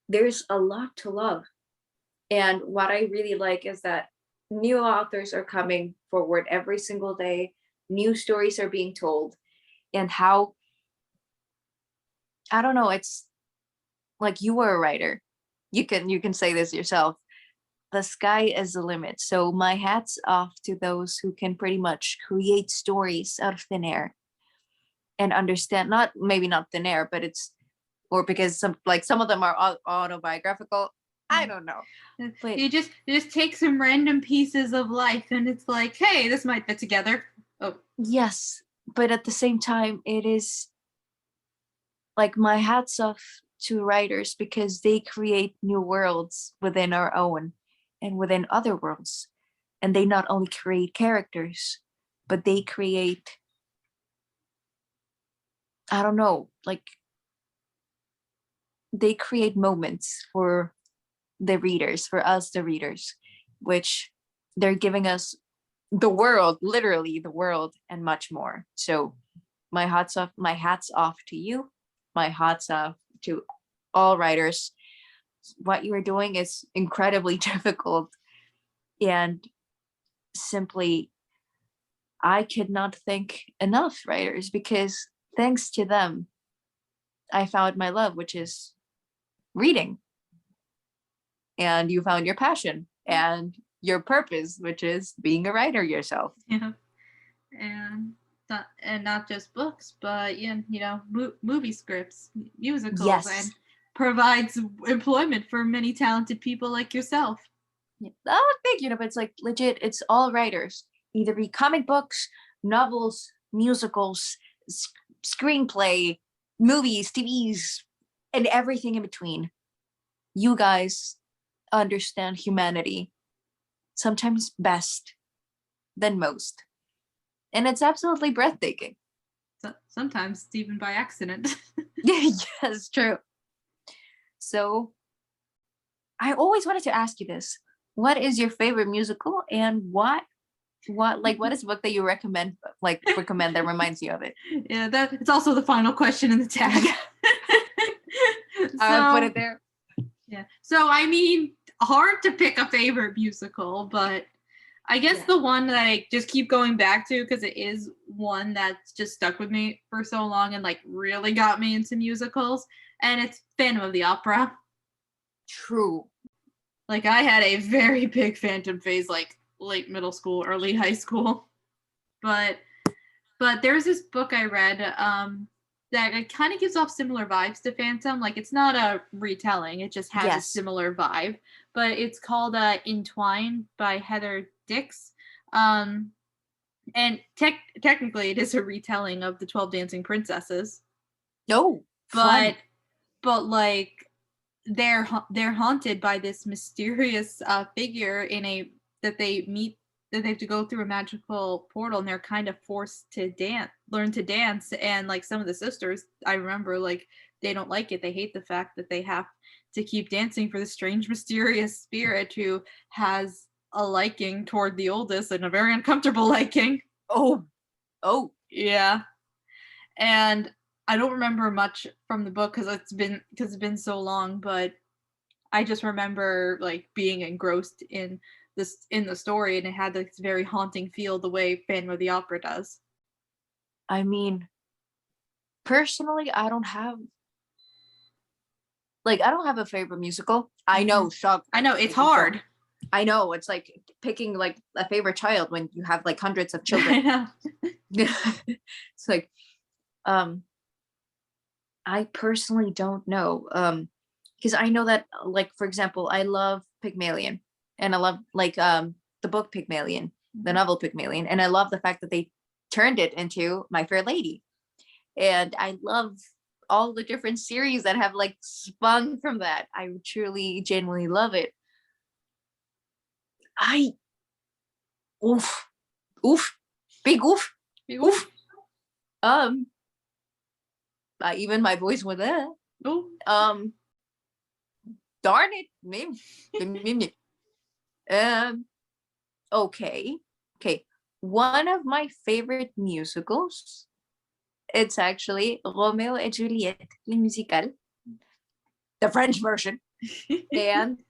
there's a lot to love. And what I really like is that new authors are coming forward every single day. New stories are being told, and how, I don't know, it's like, you were a writer. You can say this yourself. The sky is the limit. So my hat's off to those who can pretty much create stories out of thin air and understand, maybe not thin air, but it's, or because some of them are autobiographical. I don't know. But you just take some random pieces of life and it's like, hey, this might fit together. Oh. Yes, but at the same time, it is like, my hat's off to writers, because they create new worlds within our own and within other worlds. And they not only create characters, but they create, I don't know, like, they create moments for the readers, for us, the readers, which they're giving us the world, literally the world, and much more. So my hat's off to you. My hat's off to all writers. What you are doing is incredibly difficult, and simply, I could not thank enough writers, because thanks to them, I found my love, which is reading. And you found your passion and your purpose, which is being a writer yourself. Yeah. And not just books, but movie scripts, musicals, Yes. and provides employment for many talented people like yourself. Yeah. Oh, thank you. But it's like, legit, it's all writers. Either be comic books, novels, musicals, screenplay, movies, TVs, and everything in between. You guys understand humanity sometimes best than most. And it's absolutely breathtaking. Sometimes even by accident. Yes, true. So I always wanted to ask you this. What is your favorite musical, and what is a book that you recommend that reminds you of it? Yeah, that it's also the final question in the tag. I'll put it there. Yeah. So I mean, hard to pick a favorite musical, but I guess the one that I just keep going back to, because it is one that's just stuck with me for so long and like really got me into musicals, and it's Phantom of the Opera. True. Like, I had a very big Phantom phase, like late middle school, early high school. But there's this book I read that it kind of gives off similar vibes to Phantom. Like, it's not a retelling, it just has a similar vibe. But it's called Entwine by Heather Dix. And technically it is a retelling of the 12 Dancing Princesses. No, but like, they're haunted by this mysterious figure that they have to go through a magical portal, and they're kind of forced to learn to dance. And like, some of the sisters, I remember, like, they don't like it. They hate the fact that they have to keep dancing for the strange, mysterious spirit who has a liking toward the oldest, and a very uncomfortable liking. Oh, yeah. And I don't remember much from the book because it's been so long, but I just remember like being engrossed in the story, and it had this very haunting feel, the way Phantom of the Opera does. I mean, personally, I don't have a favorite musical. I know, shock. I know, it's hard. I know, it's like picking like a favorite child when you have like hundreds of children. I know. It's like, I personally don't know, because I know that, like, for example, I love Pygmalion, and I love like the book Pygmalion, the novel Pygmalion, and I love the fact that they turned it into My Fair Lady, and I love all the different series that have like spun from that. I truly, genuinely love it. Big oof. Even my voice went there. Darn it. Okay. One of my favorite musicals, it's actually Romeo et Juliet, le musical, the French version. And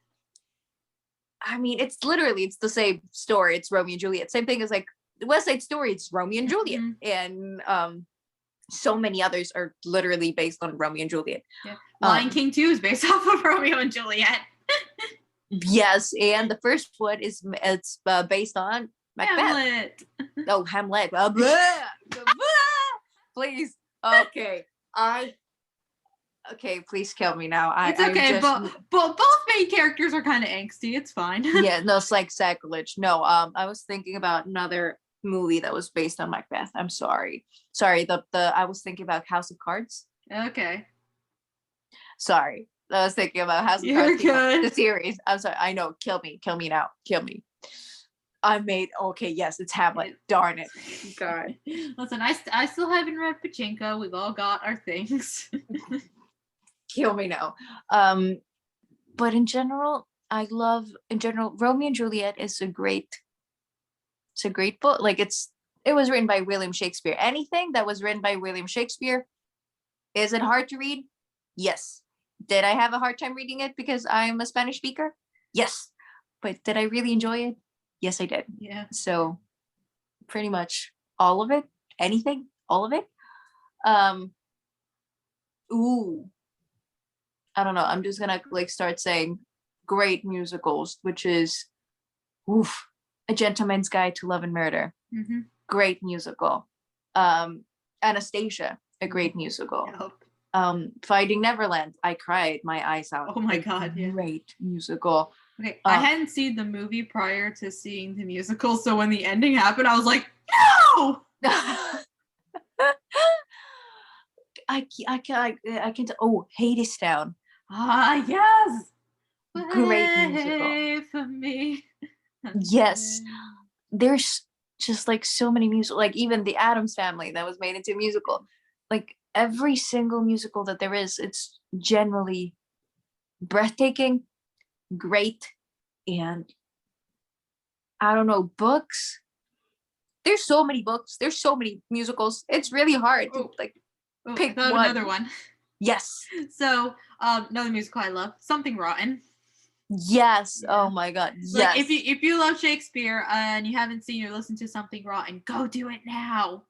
I mean, it's the same story. It's Romeo and Juliet. Same thing as like the West Side Story. It's Romeo and Juliet. And so many others are literally based on Romeo and Juliet. Yeah. Lion King 2 is based off of Romeo and Juliet. Yes, and the first one it's based on Macbeth. Hamlet. Oh, Hamlet. Blah, blah, blah. Please. Okay. Okay, please kill me now. It's okay, but both main characters are kind of angsty. It's fine. Yeah, no, it's like sacrilege. No, I was thinking about another movie that was based on Macbeth. I'm sorry. The I was thinking about House of Cards. Okay. Sorry. I was thinking about House of You're Cards. good. The series. I'm sorry. I know. Kill me now. Kill me. Okay, yes, it's Hamlet. Darn it. God. Listen, I still haven't read Pachinko. We've all got our things. Kill me now. But in general, Romeo and Juliet is a great book. Like it was written by William Shakespeare. Anything that was written by William Shakespeare, is it hard to read? Yes. Did I have a hard time reading it because I'm a Spanish speaker? Yes. But did I really enjoy it? Yes, I did. Yeah. So pretty much all of it, anything, all of it. Ooh. I don't know. I'm just gonna like start saying great musicals, which is A Gentleman's Guide to Love and Murder. Mm-hmm. Great musical. Anastasia, a great musical. Yep. Finding Neverland, I cried my eyes out. Oh my God, yeah. Great musical. Okay, I hadn't seen the movie prior to seeing the musical, so when the ending happened, I was like, no! I can't. Oh, Hadestown. Ah, yes! Great musical. Pray for me. Yes. There's just like so many musicals, like even the Addams Family that was made into a musical. Like every single musical that there is, it's generally breathtaking, great, and I don't know, books. There's so many books. There's so many musicals. It's really hard to pick one. Another one. Yes. So, another musical I love, Something Rotten. Yes. Yeah. Oh my God. Yes. Like if you love Shakespeare and you haven't seen or listened to Something Rotten, go do it now.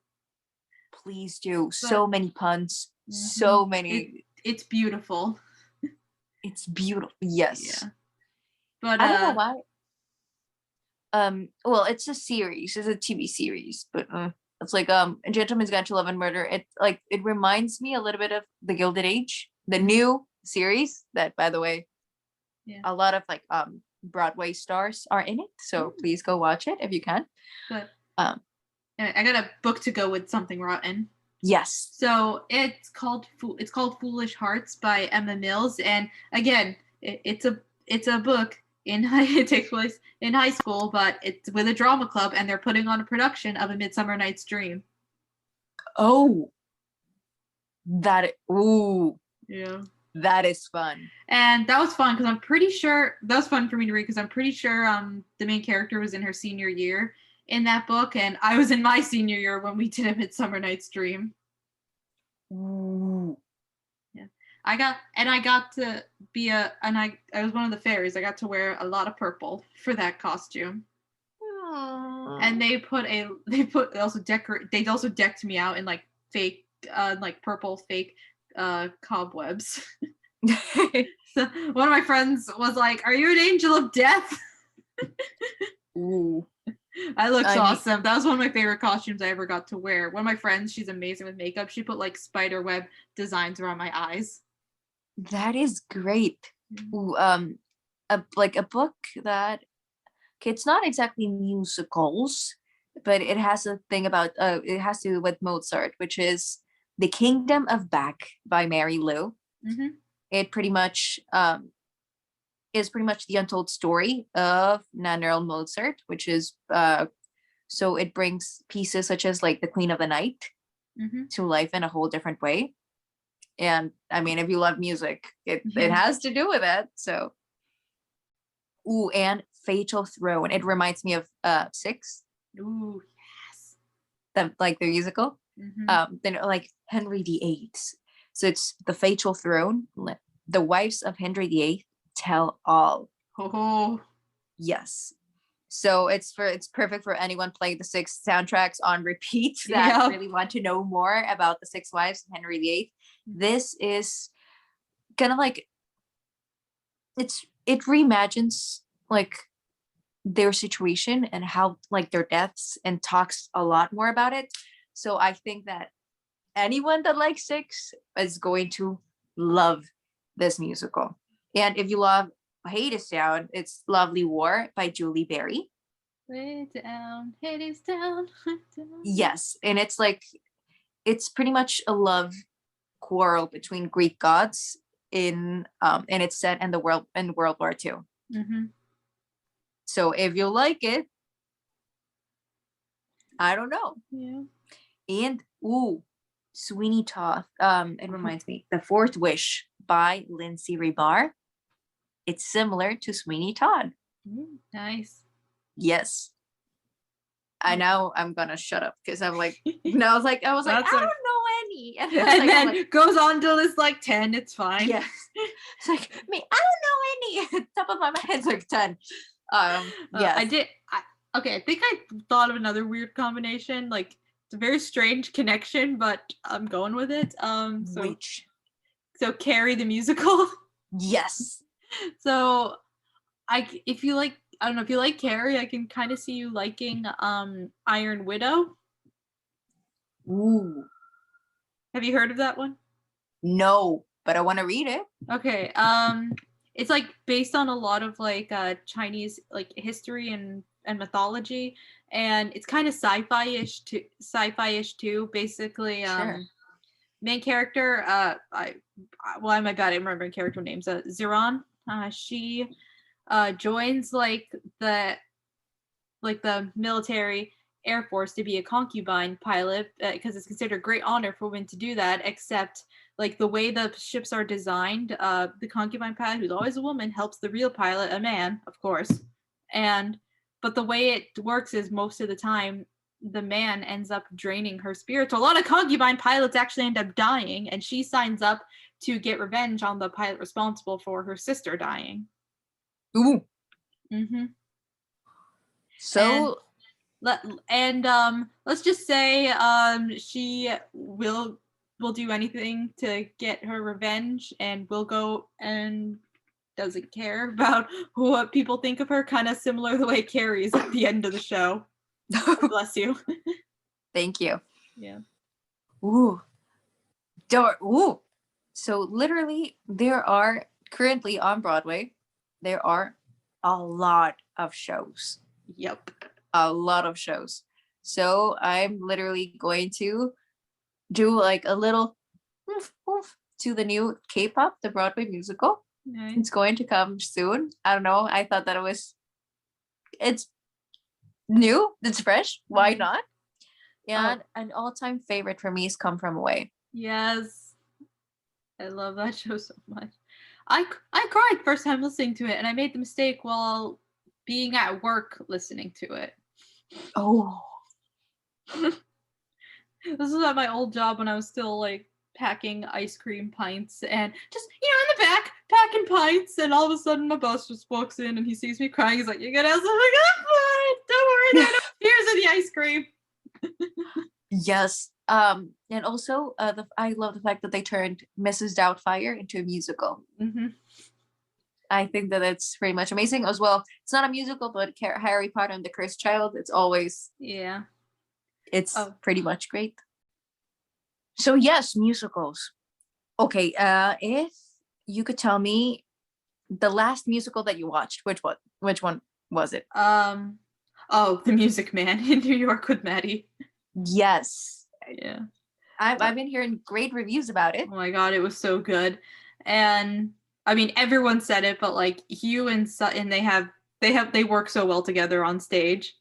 Please do. So many puns. Mm-hmm. So many. It's beautiful. It's beautiful. Yes. Yeah. But I don't know why. Well, it's a series. It's a TV series, but it's like A Gentleman's Guide to Love and Murder. It reminds me a little bit of The Gilded Age, the new series that, by the way, a lot of like Broadway stars are in it. So please go watch it if you can. But I got a book to go with Something Rotten. Yes. So it's called Foolish Hearts by Emma Mills, and again, it's a book it takes place in high school, but it's with a drama club, and they're putting on a production of A Midsummer Night's Dream. Oh, yeah, that is fun. And that was fun because I'm pretty sure that was fun for me to read because I'm pretty sure the main character was in her senior year in that book, and I was in my senior year when we did A Midsummer Night's Dream. Ooh. Yeah, I got to be I was one of the fairies. I got to wear a lot of purple for that costume. Aww. And they also decked me out in like fake purple fake cobwebs. So one of my friends was like, "Are you an angel of death?" Ooh. I looked awesome. That was one of my favorite costumes I ever got to wear. One of my friends, she's amazing with makeup. She put like spider web designs around my eyes. That is great. Ooh, a book that it's not exactly musicals, but it has a thing about it has to do with Mozart, which is The Kingdom of Bach by Mary Lou. Mm-hmm. It pretty much is pretty much the untold story of Nannerl Mozart, which is so it brings pieces such as like the Queen of the Night to life in a whole different way. And I mean, if you love music, it has to do with that. So, ooh, and Fatal Throne. It reminds me of Six. Ooh, yes. The musical. Then like Henry VIII. So it's the Fatal Throne. The wives of Henry VIII tell all. Oh. Yes. So it's perfect for anyone playing the six soundtracks on repeat that really want to know more about the Six Wives of Henry VIII. This is kind of like it reimagines like their situation and how like their deaths and talks a lot more about it. So I think that anyone that likes Six is going to love this musical. And if you love Hadestown, it's Lovely War by Julie Berry. Way down, Hadestown. Yes, and it's like it's pretty much a love quarrel between Greek gods and it's set in World War II. Mm-hmm. So if you like it, I don't know. Yeah. And Sweeney Todd. It reminds me, The Fourth Wish by Lindsay Rebar. It's similar to Sweeney Todd. Nice. Yes. I know I'm gonna shut up because I'm like, no, I was like, I don't know any. And then goes on till it's like 10. It's fine. Yes. It's like me, I don't know any. Top of my head's like 10. Yes. I think I thought of another weird combination. Like it's a very strange connection, but I'm going with it. So Carrie the musical. Yes. So if you like, I don't know, if you like Carrie, I can kind of see you liking Iron Widow. Ooh. Have you heard of that one? No, but I want to read it. Okay. It's like based on a lot of like Chinese like history and mythology, and it's kind of sci-fi-ish too. Basically, sure. Main character, why am I bad at remembering character names? Ziran. She joins like the military Air Force to be a concubine pilot because it's considered a great honor for women to do that, except like the way the ships are designed, the concubine pilot, who's always a woman, helps the real pilot, a man, of course. But the way it works is most of the time the man ends up draining her spirit. So a lot of concubine pilots actually end up dying, and she signs up to get revenge on the pilot responsible for her sister dying. Ooh. Mm-hmm. So let's just say she will do anything to get her revenge, and will go and doesn't care about what people think of her, kind of similar the way Carrie is at the end of the show. Bless you. Thank you. Yeah. Ooh. So literally there are currently on Broadway, there are a lot of shows. Yep. A lot of shows. So I'm literally going to do like a little to the new K-pop, the Broadway musical. Nice. It's going to come soon. I don't know. I thought that it's new, it's fresh. Why not? And an all-time favorite for me is Come From Away. Yes. I love that show so much. I cried first time listening to it, and I made the mistake while being at work listening to it. Oh. This was at my old job when I was still like packing ice cream pints and just, in the back packing pints, and all of a sudden my boss just walks in and he sees me crying. He's like, "You gonna have something?" I'm fine. Don't worry, there are no tears in the ice cream. Yes. And also I love the fact that they turned Mrs. Doubtfire into a musical. Mm-hmm. I think that it's pretty much amazing as well. It's not a musical, but Harry Potter and the Cursed Child, it's always it's pretty much great. So yes, musicals. Okay, if you could tell me the last musical that you watched, which one was it? The Music Man in New York with Maddie. Yes. Yeah. I've been hearing great reviews about it. Oh my god, it was so good. And I mean, everyone said it, but like Hugh and Sutton, they work so well together on stage.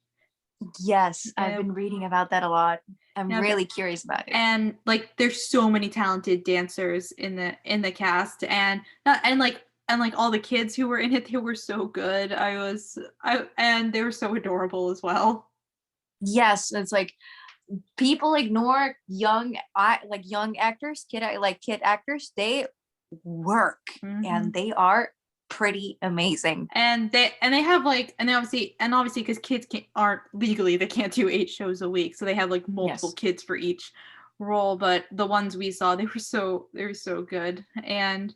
Yes, I've been reading about that a lot. I'm really curious about it. And like, there's so many talented dancers in the cast, and all the kids who were in it, they were so good. And they were so adorable as well. Yes, it's like people ignore young actors, kid actors. They work and they are pretty amazing. And they have like, and obviously because kids aren't legally, they can't do 8 shows a week, so they have like multiple kids for each role. But the ones we saw, they were so good. And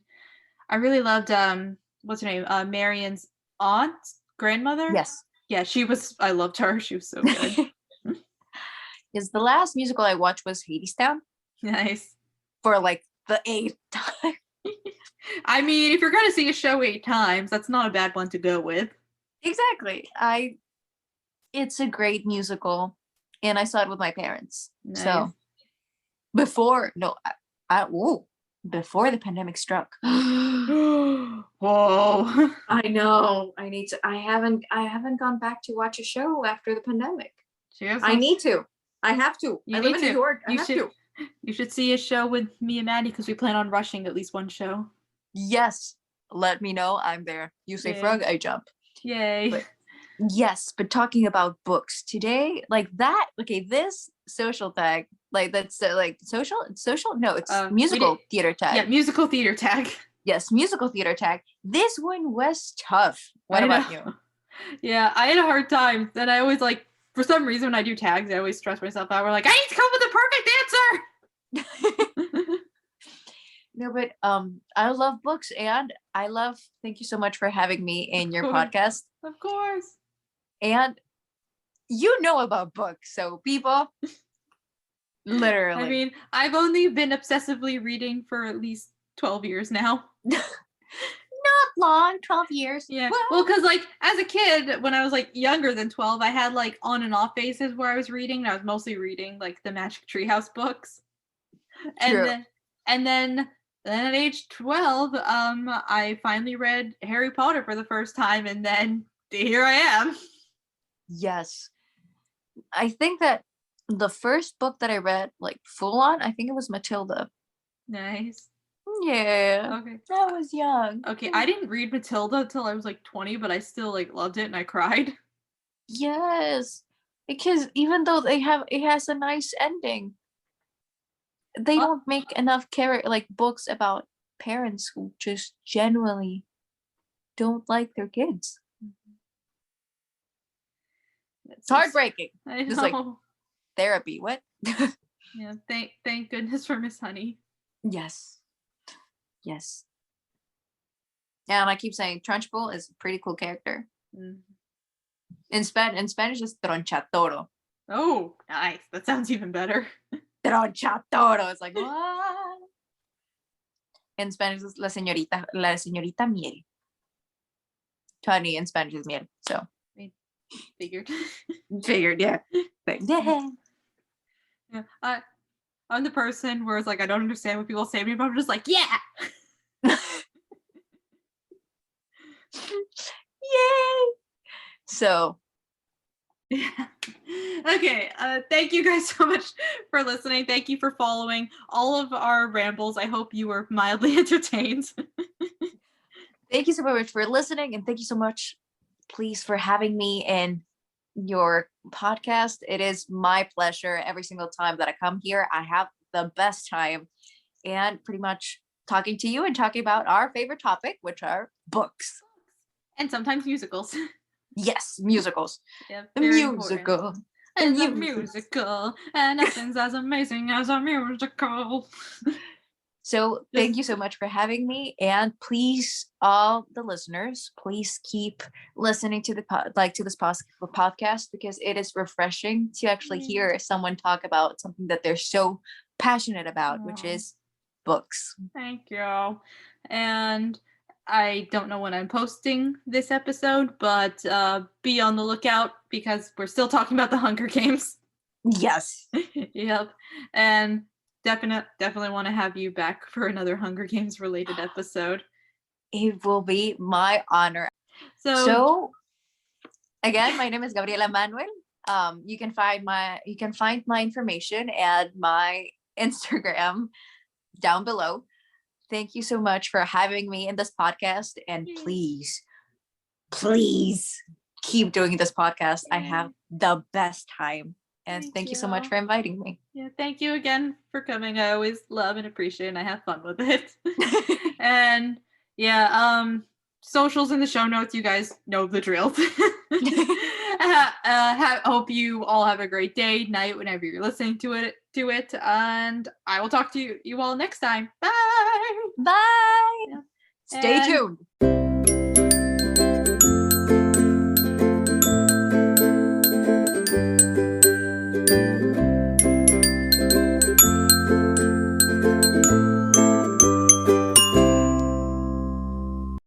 I really loved what's her name, Marion's grandmother. Yes. Yeah, I loved her. She was so good. Because the last musical I watched was Hadestown. Nice. For like the 8th time. I mean, if you're gonna see a show 8 times, that's not a bad one to go with. Exactly. It's a great musical, and I saw it with my parents. Nice. So before the pandemic struck. Whoa. I know. I haven't gone back to watch a show after the pandemic. I need to. I have to. I live in New York. I have to. You should see a show with me and Maddie, because we plan on rushing at least one show. Yes. Let me know. I'm there. You say frog, I jump. Yay. But talking about books today, like that, okay, this social tag, like that's like social? No, it's musical theater tag. Yeah, musical theater tag. Yes, musical theater tag. This one was tough. What about you? Yeah, I had a hard time. And I always like, for some reason when I do tags, I always stress myself out. We're like, I need to come up with the perfect answer. No, but I love books, and thank you so much for having me in your podcast. Of course. And you know about books, so people, literally. I mean, I've only been obsessively reading for at least 12 years now. Not long, 12 years. Yeah. Well, because like as a kid, when I was like younger than 12, I had like on and off phases where I was reading. And I was mostly reading like the Magic Treehouse books. And then at age 12, I finally read Harry Potter for the first time, and then here I am. Yes. I think that the first book that I read, like full on, I think it was Matilda. Nice. Yeah. Okay. I was young. Okay, I didn't read Matilda until I was like 20, but I still like loved it and I cried. Yes. Because even though it has a nice ending, they don't make enough books about parents who just genuinely don't like their kids. It's heartbreaking. I know. It's like therapy. What? Yeah. Thank goodness for Miss Honey. Yes. Yeah, and I keep saying Trunchbull is a pretty cool character. Mm. In Spanish, it's Tronchatoro. Oh, nice. That sounds even better. Tronchatoro. It's like, what? In Spanish, it's la señorita Miel. Honey in Spanish is miel. So figured, yeah. Yeah. I'm the person where it's like I don't understand what people say to me, but I'm just like, yeah. Yay! So yeah. Okay. Thank you guys so much for listening. Thank you for following all of our rambles. I hope you were mildly entertained. Thank you so much for listening, and thank you so much, please, for having me in your podcast. It is my pleasure. Every single time that I come here, I have the best time, and pretty much talking to you and talking about our favorite topic, which are books. And sometimes musicals. Yes, musicals. Yeah, the musical. And the musical. And nothing's as amazing as a musical. So thank you so much for having me. And please, all the listeners, please keep listening to this podcast, because it is refreshing to actually hear someone talk about something that they're so passionate about, which is books. Thank you. And I don't know when I'm posting this episode, but be on the lookout, because we're still talking about the Hunger Games. Yes. Yep. And definitely want to have you back for another Hunger Games related episode. It will be my honor. So again, my name is Gabriela Manuel. You can find my information and my Instagram down below. Thank you so much for having me in this podcast, and please keep doing this podcast. I have the best time. And thank you so much for inviting me. Yeah, thank you again for coming. I always love and appreciate it, and I have fun with it. And yeah, socials in the show notes. You guys know the drill. Hope you all have a great day, night, whenever you're listening to it. And I will talk to you all next time. Bye. Bye. Yeah. Stay tuned.